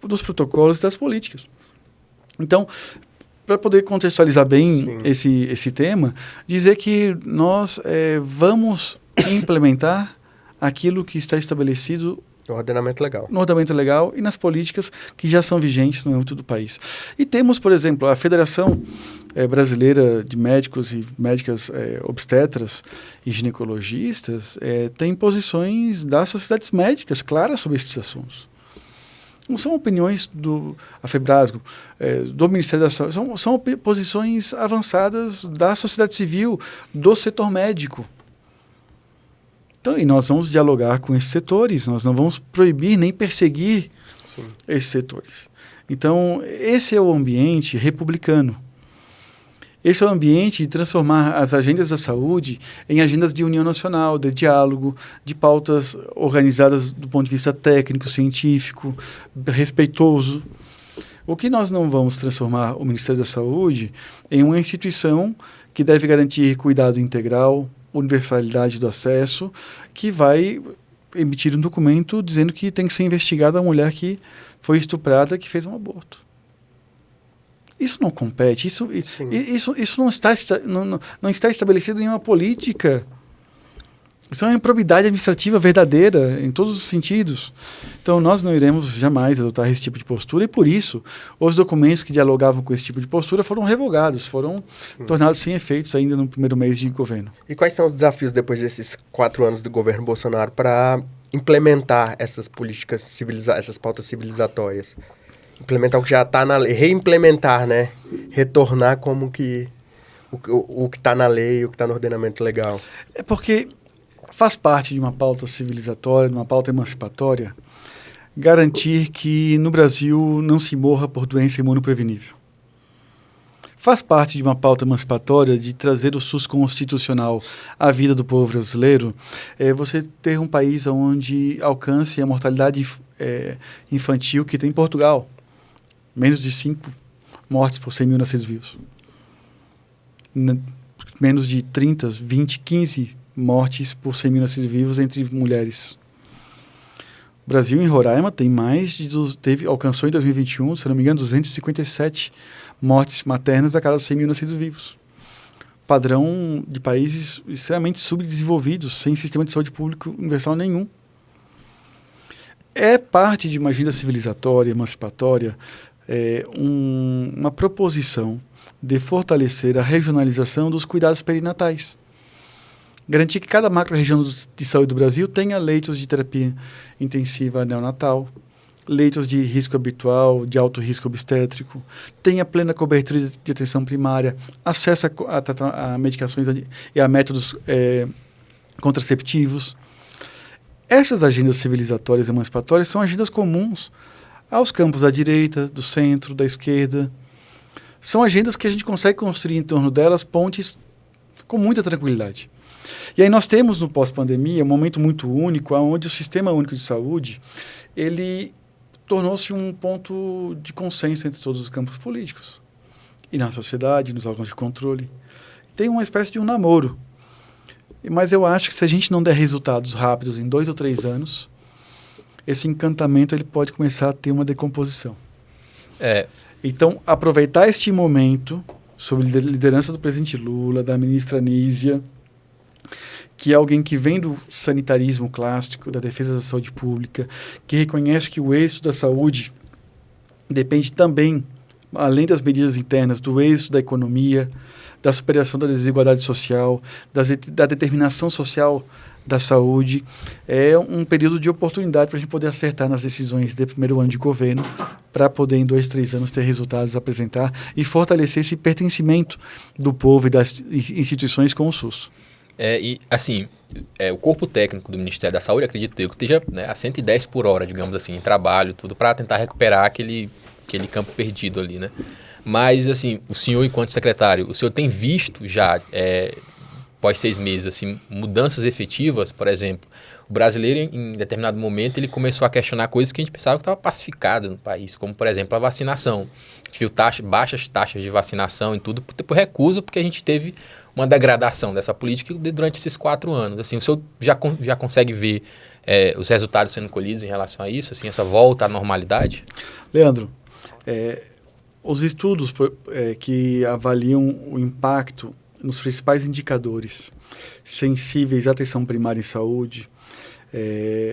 dos protocolos e das políticas. Então, para poder contextualizar bem esse tema, dizer que nós vamos implementar aquilo que está estabelecido no ordenamento legal. No ordenamento legal e nas políticas que já são vigentes no âmbito do país. E temos, por exemplo, a Federação Brasileira de Médicos e Médicas Obstetras e Ginecologistas tem posições das sociedades médicas claras sobre esses assuntos. Não são opiniões do AFEBRASGO, do Ministério da Saúde, são posições avançadas da sociedade civil, do setor médico. Então, e nós vamos dialogar com esses setores, nós não vamos proibir nem perseguir esses setores. Então, esse é o ambiente republicano. Esse é o ambiente de transformar as agendas da saúde em agendas de união nacional, de diálogo, de pautas organizadas do ponto de vista técnico, científico, respeitoso. O que nós não vamos transformar o Ministério da Saúde em uma instituição que deve garantir cuidado integral, universalidade do acesso, que vai emitir um documento dizendo que tem que ser investigada a mulher que foi estuprada, que fez um aborto. Isso não compete, isso não está estabelecido em uma política. Isso é uma improbidade administrativa verdadeira, em todos os sentidos. Então, nós não iremos jamais adotar esse tipo de postura, e por isso, os documentos que dialogavam com esse tipo de postura foram revogados, foram tornados sem efeitos ainda no primeiro mês de governo. E quais são os desafios depois desses 4 anos do governo Bolsonaro para implementar essas políticas essas pautas civilizatórias? Implementar o que já está na lei, reimplementar, né? Retornar como que o que está na lei, o que está no ordenamento legal. É porque faz parte de uma pauta civilizatória, de uma pauta emancipatória, garantir que no Brasil não se morra por doença imunoprevenível. Faz parte de uma pauta emancipatória de trazer o SUS constitucional à vida do povo brasileiro, você ter um país onde alcance a mortalidade infantil que tem em Portugal. Menos de 5 mortes por 100 mil nascidos vivos. Menos de 30, 20, 15 mortes por 100 mil nascidos vivos entre mulheres. O Brasil, em Roraima, tem alcançou em 2021, se não me engano, 257 mortes maternas a cada 100 mil nascidos vivos. Padrão de países extremamente subdesenvolvidos, sem sistema de saúde público universal nenhum. É parte de uma agenda civilizatória, emancipatória, uma proposição de fortalecer a regionalização dos cuidados perinatais. Garantir que cada macro-região de saúde do Brasil tenha leitos de terapia intensiva neonatal, leitos de risco habitual, de alto risco obstétrico, tenha plena cobertura de atenção primária, acesso a medicações e a métodos contraceptivos. Essas agendas civilizatórias e emancipatórias são agendas comuns aos campos da direita, do centro, da esquerda. São agendas que a gente consegue construir em torno delas pontes com muita tranquilidade. E aí nós temos no pós-pandemia um momento muito único, onde o Sistema Único de Saúde ele tornou-se um ponto de consenso entre todos os campos políticos e na sociedade, nos órgãos de controle. Tem uma espécie de um namoro. Mas eu acho que se a gente não der resultados rápidos em 2 ou 3 anos, esse encantamento ele pode começar a ter uma decomposição. Então, aproveitar este momento, sob a liderança do presidente Lula, da ministra Anísia, que é alguém que vem do sanitarismo clássico, da defesa da saúde pública, que reconhece que o êxito da saúde depende também, além das medidas internas, do êxito da economia, da superação da desigualdade social, da determinação social da saúde. É um período de oportunidade para a gente poder acertar nas decisões de primeiro ano de governo, para poder em 2, 3 anos ter resultados a apresentar e fortalecer esse pertencimento do povo e das instituições com o SUS. O corpo técnico do Ministério da Saúde, acredito eu, que esteja a 110 por hora, digamos assim, em trabalho, tudo, para tentar recuperar aquele campo perdido ali, né? Mas, assim, o senhor, enquanto secretário, o senhor tem visto já, após 6 meses, assim, mudanças efetivas? Por exemplo, o brasileiro, em determinado momento, ele começou a questionar coisas que a gente pensava que estava pacificado no país, como, por exemplo, a vacinação. A gente viu baixas taxas de vacinação e tudo por recusa, porque a gente teve uma degradação dessa política durante esses 4 anos. Assim, o senhor já consegue ver os resultados sendo colhidos em relação a isso, assim, essa volta à normalidade? Leandro, os estudos que avaliam o impacto nos principais indicadores sensíveis à atenção primária em saúde,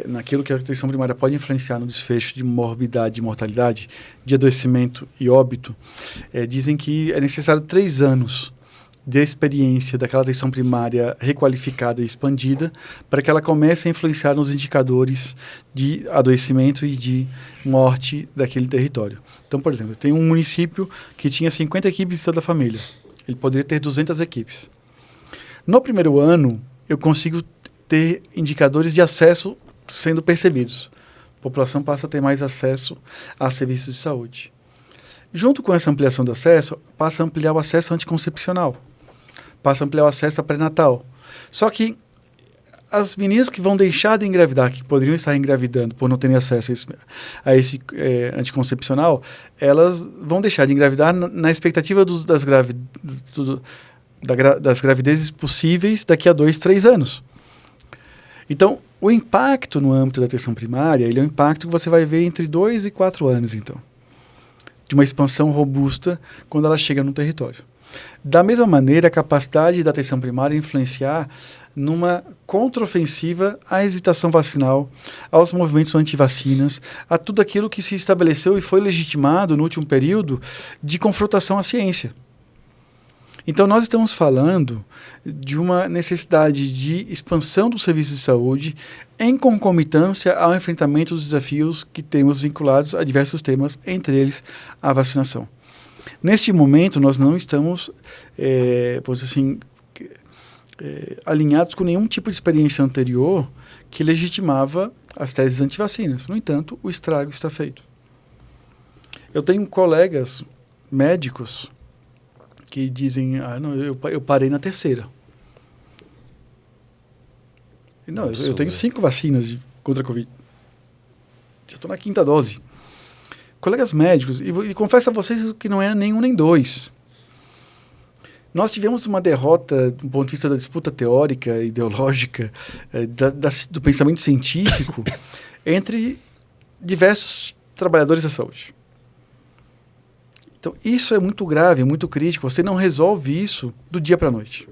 naquilo que a atenção primária pode influenciar no desfecho de morbidade e mortalidade, de adoecimento e óbito, dizem que é necessário 3 anos de experiência daquela atenção primária requalificada e expandida para que ela comece a influenciar nos indicadores de adoecimento e de morte daquele território. Então, por exemplo, tem um município que tinha 50 equipes de saúde da família. Ele poderia ter 200 equipes. No primeiro ano, eu consigo ter indicadores de acesso sendo percebidos. A população passa a ter mais acesso a serviços de saúde. Junto com essa ampliação do acesso, passa a ampliar o acesso anticoncepcional, passa a ampliar o acesso a pré-natal. Só que as meninas que vão deixar de engravidar, que poderiam estar engravidando por não terem acesso a esse anticoncepcional, elas vão deixar de engravidar na expectativa das gravidezes possíveis daqui a 2, 3 anos. Então, o impacto no âmbito da atenção primária, ele é um impacto que você vai ver entre 2 e 4 anos, então, de uma expansão robusta quando ela chega no território. Da mesma maneira, a capacidade da atenção primária influenciar numa contraofensiva à hesitação vacinal, aos movimentos anti-vacinas, a tudo aquilo que se estabeleceu e foi legitimado no último período de confrontação à ciência. Então, nós estamos falando de uma necessidade de expansão dos serviços de saúde em concomitância ao enfrentamento dos desafios que temos vinculados a diversos temas, entre eles a vacinação. Neste momento, nós não estamos, alinhados com nenhum tipo de experiência anterior que legitimava as teses anti-vacinas. No entanto, o estrago está feito. Eu tenho colegas médicos que dizem, eu parei na 3ª. Não, eu tenho 5 vacinas contra a Covid. Já estou na 5ª dose. Colegas médicos, e confesso a vocês que não é nenhum nem 2. Nós tivemos uma derrota do ponto de vista da disputa teórica, ideológica, do pensamento científico, entre diversos trabalhadores da saúde. Então, isso é muito grave, é muito crítico. Você não resolve isso do dia para a noite.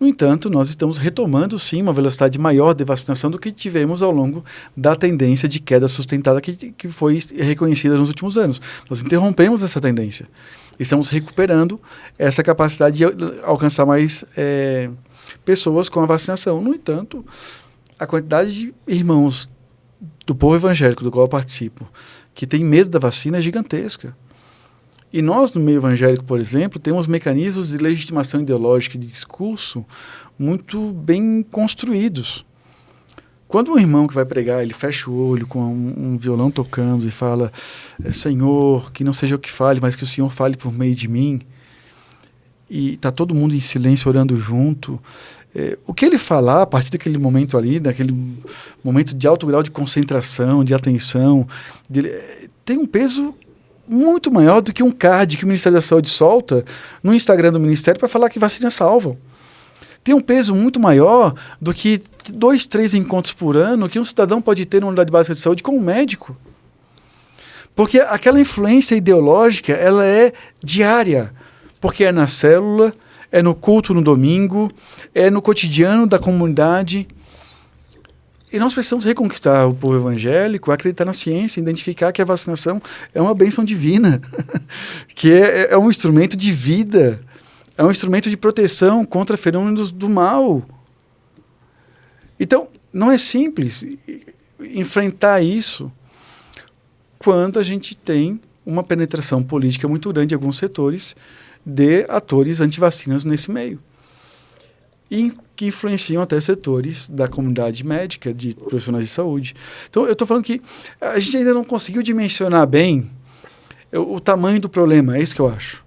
No entanto, nós estamos retomando, sim, uma velocidade maior de vacinação do que tivemos ao longo da tendência de queda sustentada que foi reconhecida nos últimos anos. Nós interrompemos essa tendência. Estamos recuperando essa capacidade de alcançar mais pessoas com a vacinação. No entanto, a quantidade de irmãos do povo evangélico do qual eu participo que tem medo da vacina é gigantesca. E nós, no meio evangélico, por exemplo, temos mecanismos de legitimação ideológica e de discurso muito bem construídos. Quando um irmão que vai pregar, ele fecha o olho com um violão tocando e fala, Senhor, que não seja eu que fale, mas que o Senhor fale por meio de mim, e está todo mundo em silêncio orando junto, o que ele falar a partir daquele momento ali, daquele momento de alto grau de concentração, de atenção, tem um peso muito maior do que um card que o Ministério da Saúde solta no Instagram do Ministério para falar que vacinas salvam. Tem um peso muito maior do que 2, 3 encontros por ano que um cidadão pode ter numa unidade básica de saúde com um médico. Porque aquela influência ideológica, ela é diária. Porque é na célula, é no culto no domingo, é no cotidiano da comunidade. E nós precisamos reconquistar o povo evangélico, acreditar na ciência, identificar que a vacinação é uma bênção divina, que é um instrumento de vida, é um instrumento de proteção contra fenômenos do mal. Então, não é simples enfrentar isso quando a gente tem uma penetração política muito grande em alguns setores de atores antivacinas nesse meio. E que influenciam até setores da comunidade médica, de profissionais de saúde. Então, eu estou falando que a gente ainda não conseguiu dimensionar bem o tamanho do problema, é isso que eu acho.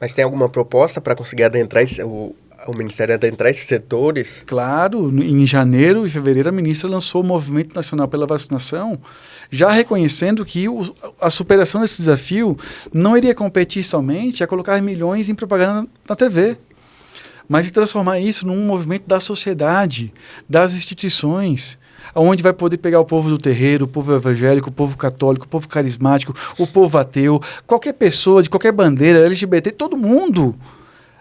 Mas tem alguma proposta para conseguir adentrar o Ministério adentrar esses setores? Claro, em janeiro e fevereiro a ministra lançou o Movimento Nacional pela Vacinação, já reconhecendo que a superação desse desafio não iria competir somente a colocar milhões em propaganda na TV, mas transformar isso num movimento da sociedade, das instituições, onde vai poder pegar o povo do terreiro, o povo evangélico, o povo católico, o povo carismático, o povo ateu, qualquer pessoa de qualquer bandeira, LGBT, todo mundo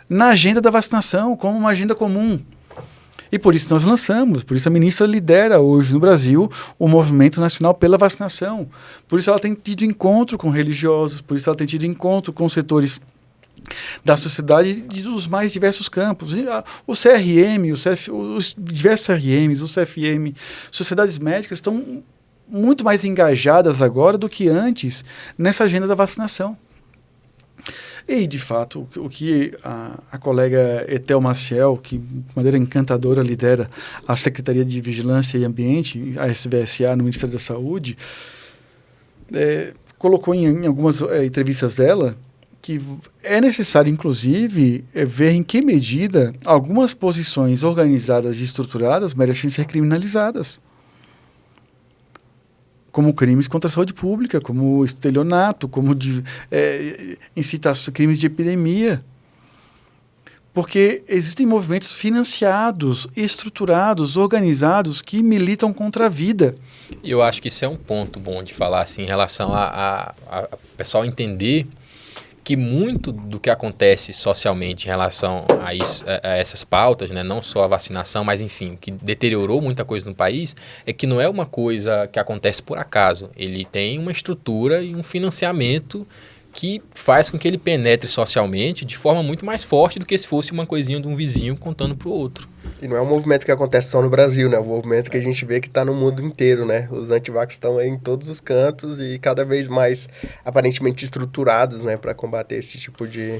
na agenda da vacinação, como uma agenda comum. E por isso nós lançamos, por isso a ministra lidera hoje no Brasil o Movimento Nacional pela Vacinação. Por isso ela tem tido encontro com religiosos, por isso ela tem tido encontro com setores da sociedade dos mais diversos campos. O CRM, os diversos CRMs, o CFM, sociedades médicas estão muito mais engajadas agora do que antes nessa agenda da vacinação. E, de fato, o que a colega Etel Maciel, que de maneira encantadora lidera a Secretaria de Vigilância e Ambiente, a SVSA, no Ministério da Saúde, colocou em algumas entrevistas dela que é necessário, inclusive, ver em que medida algumas posições organizadas e estruturadas merecem ser criminalizadas. Como crimes contra a saúde pública, como estelionato, como incitação, crimes de epidemia. Porque existem movimentos financiados, estruturados, organizados, que militam contra a vida. Eu acho que isso é um ponto bom de falar assim, em relação a pessoal entender que muito do que acontece socialmente em relação a isso, a essas pautas, né, não só a vacinação, mas enfim, que deteriorou muita coisa no país, é que não é uma coisa que acontece por acaso. Ele tem uma estrutura e um financiamento que faz com que ele penetre socialmente de forma muito mais forte do que se fosse uma coisinha de um vizinho contando para o outro. E não é um movimento que acontece só no Brasil, né? É um movimento que a gente vê que está no mundo inteiro, né? Os antivax estão aí em todos os cantos e cada vez mais aparentemente estruturados, né? Para combater esse tipo de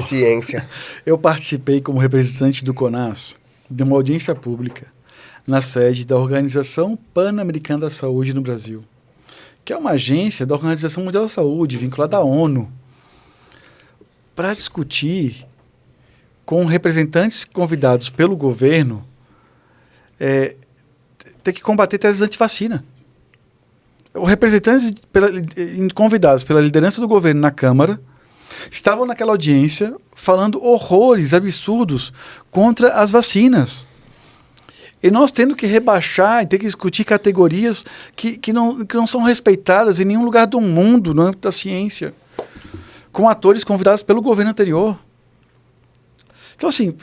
ciência. Eu participei como representante do CONAS de uma audiência pública na sede da Organização Pan-Americana da Saúde no Brasil, que é uma agência da Organização Mundial da Saúde, vinculada à ONU, para discutir com representantes convidados pelo governo ter que combater teses anti-vacina. Os representantes convidados pela liderança do governo na Câmara estavam naquela audiência falando horrores, absurdos contra as vacinas. E nós tendo que rebaixar e ter que discutir categorias que não são respeitadas em nenhum lugar do mundo no âmbito da ciência, com atores convidados pelo governo anterior. Então, assim,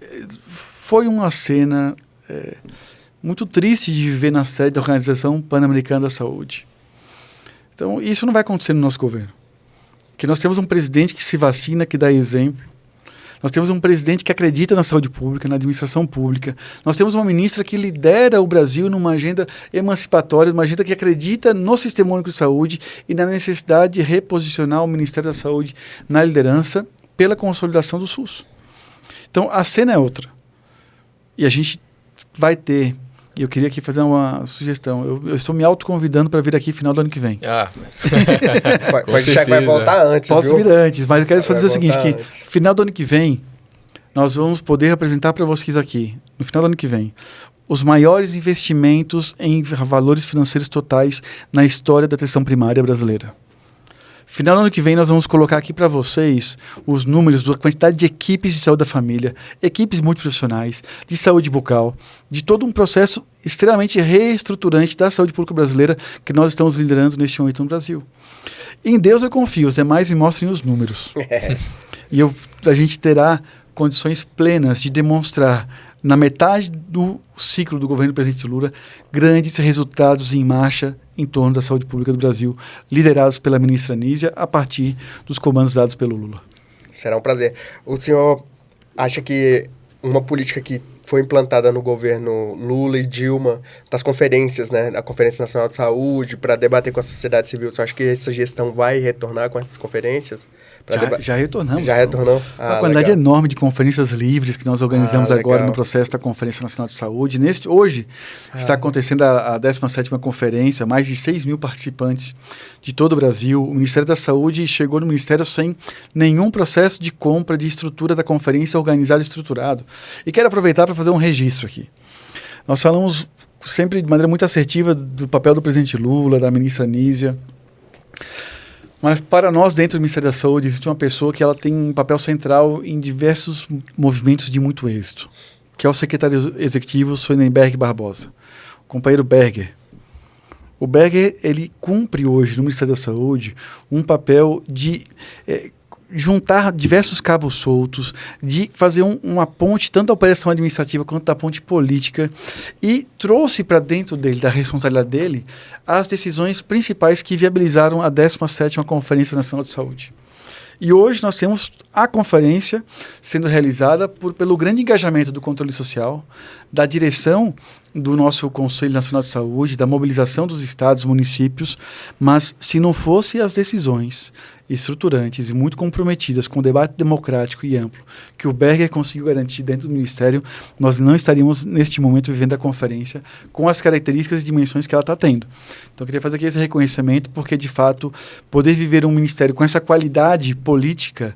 foi uma cena muito triste de viver na sede da Organização Pan-Americana da Saúde. Então, isso não vai acontecer no nosso governo. Porque nós temos um presidente que se vacina, que dá exemplo. Nós temos um presidente que acredita na saúde pública, na administração pública. Nós temos uma ministra que lidera o Brasil numa agenda emancipatória, uma agenda que acredita no Sistema Único de Saúde e na necessidade de reposicionar o Ministério da Saúde na liderança pela consolidação do SUS. Então, a cena é outra. E a gente vai ter... E eu queria aqui fazer uma sugestão. Eu estou me autoconvidando para vir aqui final do ano que vem. Pode deixar que vai voltar antes, Posso vir antes, mas eu quero só dizer o seguinte, que antes. Final do ano que vem, nós vamos poder apresentar para vocês aqui, no final do ano que vem, os maiores investimentos em valores financeiros totais na história da atenção primária brasileira. Final do ano que vem, nós vamos colocar aqui para vocês os números da quantidade de equipes de saúde da família, equipes multiprofissionais, de saúde bucal, de todo um processo extremamente reestruturante da saúde pública brasileira que nós estamos liderando neste momento no Brasil. Em Deus eu confio, os demais me mostrem os números. E a gente terá condições plenas de demonstrar, na metade do ciclo do governo do presidente Lula, grandes resultados em marcha em torno da saúde pública do Brasil, liderados pela ministra Nízia, a partir dos comandos dados pelo Lula. Será um prazer. O senhor acha que uma política que foi implantada no governo Lula e Dilma, das conferências, né, a Conferência Nacional de Saúde, para debater com a sociedade civil, você acha que essa gestão vai retornar com essas conferências? Já retornamos. Já retornou? Uma quantidade enorme de conferências livres que nós organizamos agora no processo da Conferência Nacional de Saúde. Hoje está acontecendo a 17ª conferência, mais de 6 mil participantes de todo o Brasil. O Ministério da Saúde chegou no Ministério sem nenhum processo de compra de estrutura da conferência organizado e estruturado. E quero aproveitar para fazer um registro aqui. Nós falamos sempre de maneira muito assertiva do papel do presidente Lula, da ministra Nízia. Mas para nós, dentro do Ministério da Saúde, existe uma pessoa que ela tem um papel central em diversos movimentos de muito êxito, que é o secretário executivo Swanenberg Barbosa, o companheiro Berger. O Berger, ele cumpre hoje no Ministério da Saúde um papel de juntar diversos cabos soltos, de fazer uma ponte, tanto da operação administrativa quanto da ponte política, e trouxe para dentro dele, da responsabilidade dele, as decisões principais que viabilizaram a 17ª Conferência Nacional de Saúde. E hoje nós temos a conferência sendo realizada pelo grande engajamento do controle social, da direção do nosso Conselho Nacional de Saúde, da mobilização dos estados, municípios, mas se não fossem as decisões estruturantes e muito comprometidas com o debate democrático e amplo que o Berger conseguiu garantir dentro do Ministério, nós não estaríamos, neste momento, vivendo a conferência com as características e dimensões que ela está tendo. Então, eu queria fazer aqui esse reconhecimento, porque, de fato, poder viver um Ministério com essa qualidade política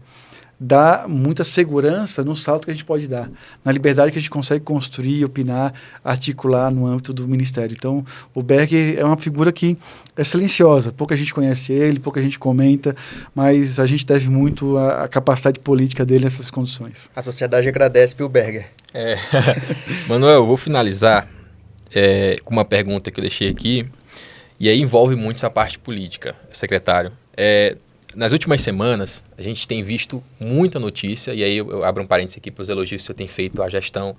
dá muita segurança no salto que a gente pode dar, na liberdade que a gente consegue construir, opinar, articular no âmbito do Ministério. Então, o Berger é uma figura que é silenciosa, pouca gente conhece ele, pouca gente comenta, mas a gente deve muito à capacidade política dele nessas condições. A sociedade agradece, viu, Berger? Manuel, eu vou finalizar com uma pergunta que eu deixei aqui, e aí envolve muito essa parte política, secretário. Nas últimas semanas, a gente tem visto muita notícia, e aí eu abro um parênteses aqui para os elogios que o senhor tem feito à gestão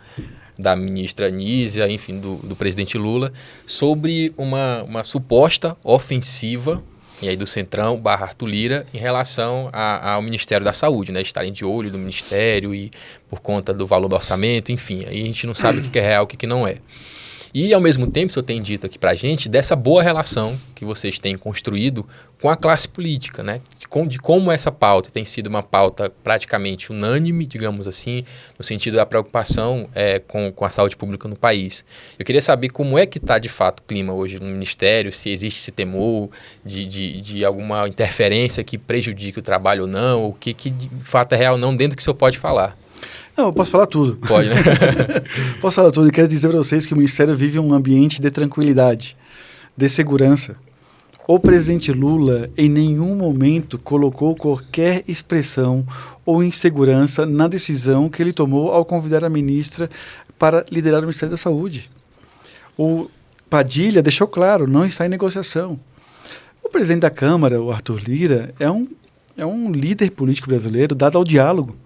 da ministra Nízia, enfim, do presidente Lula, sobre uma suposta ofensiva, e aí do Centrão / Arthur Lira, em relação ao Ministério da Saúde, né? Estarem de olho do Ministério e por conta do valor do orçamento, enfim, aí a gente não sabe o que é real, o que não é. E, ao mesmo tempo, o senhor tem dito aqui para a gente dessa boa relação que vocês têm construído com a classe política, né? De como essa pauta tem sido uma pauta praticamente unânime, digamos assim, no sentido da preocupação com a saúde pública no país. Eu queria saber como é que está, de fato, o clima hoje no Ministério, se existe esse temor de alguma interferência que prejudique o trabalho ou não, o que de fato é real ou não, dentro do que o senhor pode falar. Não, eu posso falar tudo. Pode, né? Posso falar tudo e quero dizer para vocês que o Ministério vive um ambiente de tranquilidade, de segurança. O presidente Lula em nenhum momento colocou qualquer expressão ou insegurança na decisão que ele tomou ao convidar a ministra para liderar o Ministério da Saúde. O Padilha deixou claro, não está em negociação. O presidente da Câmara, o Arthur Lira, é um líder político brasileiro dado ao diálogo,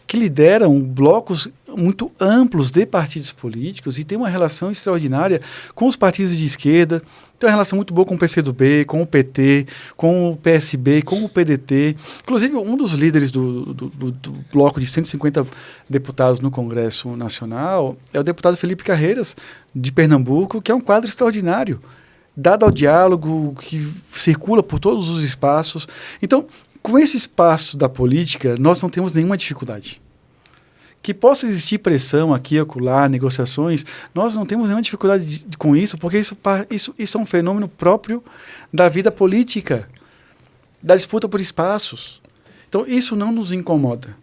que lideram blocos muito amplos de partidos políticos e tem uma relação extraordinária com os partidos de esquerda, tem uma relação muito boa com o PCdoB, com o PT, com o PSB, com o PDT. Inclusive, um dos líderes do bloco de 150 deputados no Congresso Nacional é o deputado Felipe Carreiras, de Pernambuco, que é um quadro extraordinário, dado ao diálogo, que circula por todos os espaços. Então, com esse espaço da política, nós não temos nenhuma dificuldade. Que possa existir pressão aqui, acolá, negociações, nós não temos nenhuma dificuldade com isso, porque isso é um fenômeno próprio da vida política, da disputa por espaços. Então, isso não nos incomoda.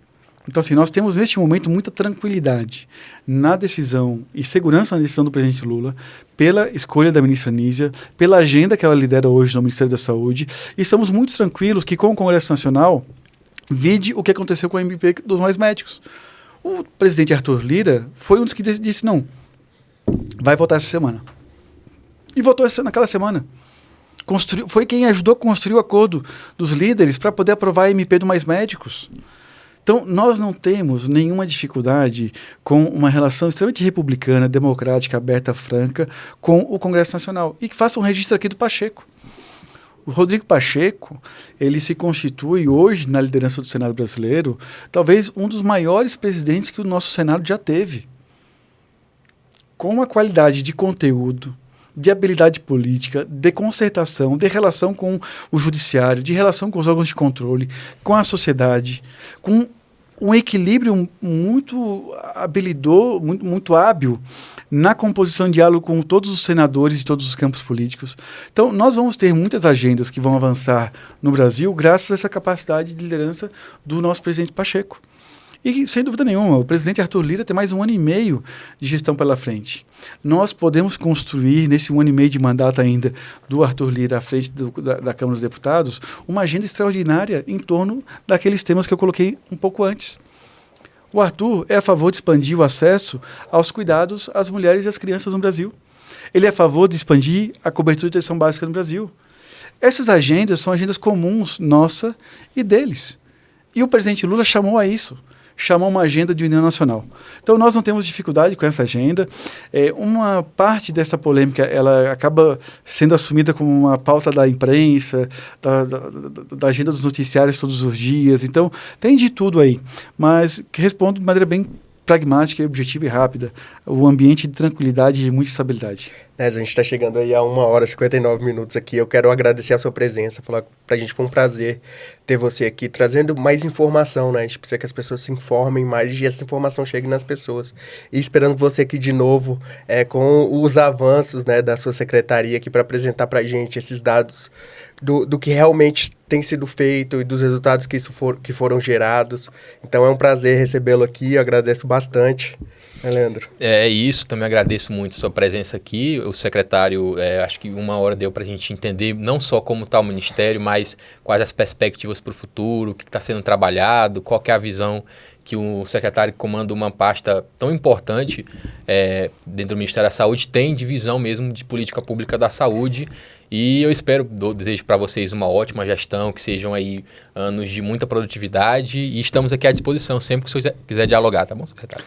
Então, assim, nós temos neste momento muita tranquilidade na decisão e segurança na decisão do presidente Lula, pela escolha da ministra Nízia, pela agenda que ela lidera hoje no Ministério da Saúde, e estamos muito tranquilos que com o Congresso Nacional, vide o que aconteceu com a MP dos mais médicos. O presidente Arthur Lira foi um dos que disse, não, vai votar essa semana. E votou naquela semana. Foi quem ajudou a construir o acordo dos líderes para poder aprovar a MP do mais médicos. Então, nós não temos nenhuma dificuldade com uma relação extremamente republicana, democrática, aberta, franca, com o Congresso Nacional. E que faça um registro aqui do Pacheco. O Rodrigo Pacheco, ele se constitui hoje, na liderança do Senado brasileiro, talvez um dos maiores presidentes que o nosso Senado já teve. Com uma qualidade de conteúdo, de habilidade política, de concertação, de relação com o judiciário, de relação com os órgãos de controle, com a sociedade, com um equilíbrio muito habilidoso, muito hábil na composição de diálogo com todos os senadores de todos os campos políticos. Então, nós vamos ter muitas agendas que vão avançar no Brasil graças a essa capacidade de liderança do nosso presidente Pacheco. E, sem dúvida nenhuma, o presidente Arthur Lira tem mais 1 ano e meio de gestão pela frente. Nós podemos construir, nesse 1 ano e meio de mandato ainda do Arthur Lira à frente da Câmara dos Deputados, uma agenda extraordinária em torno daqueles temas que eu coloquei um pouco antes. O Arthur é a favor de expandir o acesso aos cuidados às mulheres e às crianças no Brasil. Ele é a favor de expandir a cobertura de atenção básica no Brasil. Essas agendas são agendas comuns, nossa e deles. E o presidente Lula chamou a isso. Chamou uma agenda de união nacional. Então, nós não temos dificuldade com essa agenda. Uma parte dessa polêmica, ela acaba sendo assumida como uma pauta da imprensa, da agenda dos noticiários todos os dias. Então, tem de tudo aí. Mas, que respondo de maneira bem pragmática, objetiva e rápida. O ambiente de tranquilidade e de muita estabilidade. A gente está chegando aí a 1h e 59 minutos aqui. Eu quero agradecer a sua presença, falar pra gente foi um prazer ter você aqui, trazendo mais informação, né? A gente precisa que as pessoas se informem mais e essa informação chegue nas pessoas. E esperando você aqui de novo, com os avanços, né, da sua secretaria aqui para apresentar pra gente esses dados do que realmente tem sido feito e dos resultados que foram gerados. Então é um prazer recebê-lo aqui, eu agradeço bastante. Leandro. É isso, também agradeço muito a sua presença aqui. O secretário, acho que 1 hora deu para a gente entender não só como está o Ministério, mas quais as perspectivas para o futuro, o que está sendo trabalhado, qual que é a visão que o secretário que comanda uma pasta tão importante dentro do Ministério da Saúde tem de visão mesmo de política pública da saúde. E eu desejo para vocês uma ótima gestão, que sejam aí anos de muita produtividade e estamos aqui à disposição sempre que você quiser dialogar, tá bom, secretário?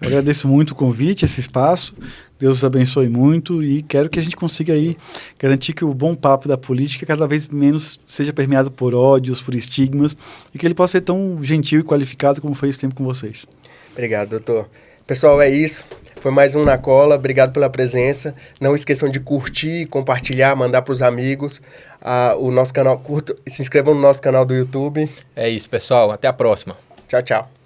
Eu agradeço muito o convite, esse espaço. Deus os abençoe muito e quero que a gente consiga aí garantir que o bom papo da política cada vez menos seja permeado por ódios, por estigmas e que ele possa ser tão gentil e qualificado como foi esse tempo com vocês. Obrigado, doutor. Pessoal, é isso. Foi mais um Na Cola. Obrigado pela presença. Não esqueçam de curtir, compartilhar, mandar para os amigos o nosso canal. Se inscrevam no nosso canal do YouTube. É isso, pessoal. Até a próxima. Tchau, tchau.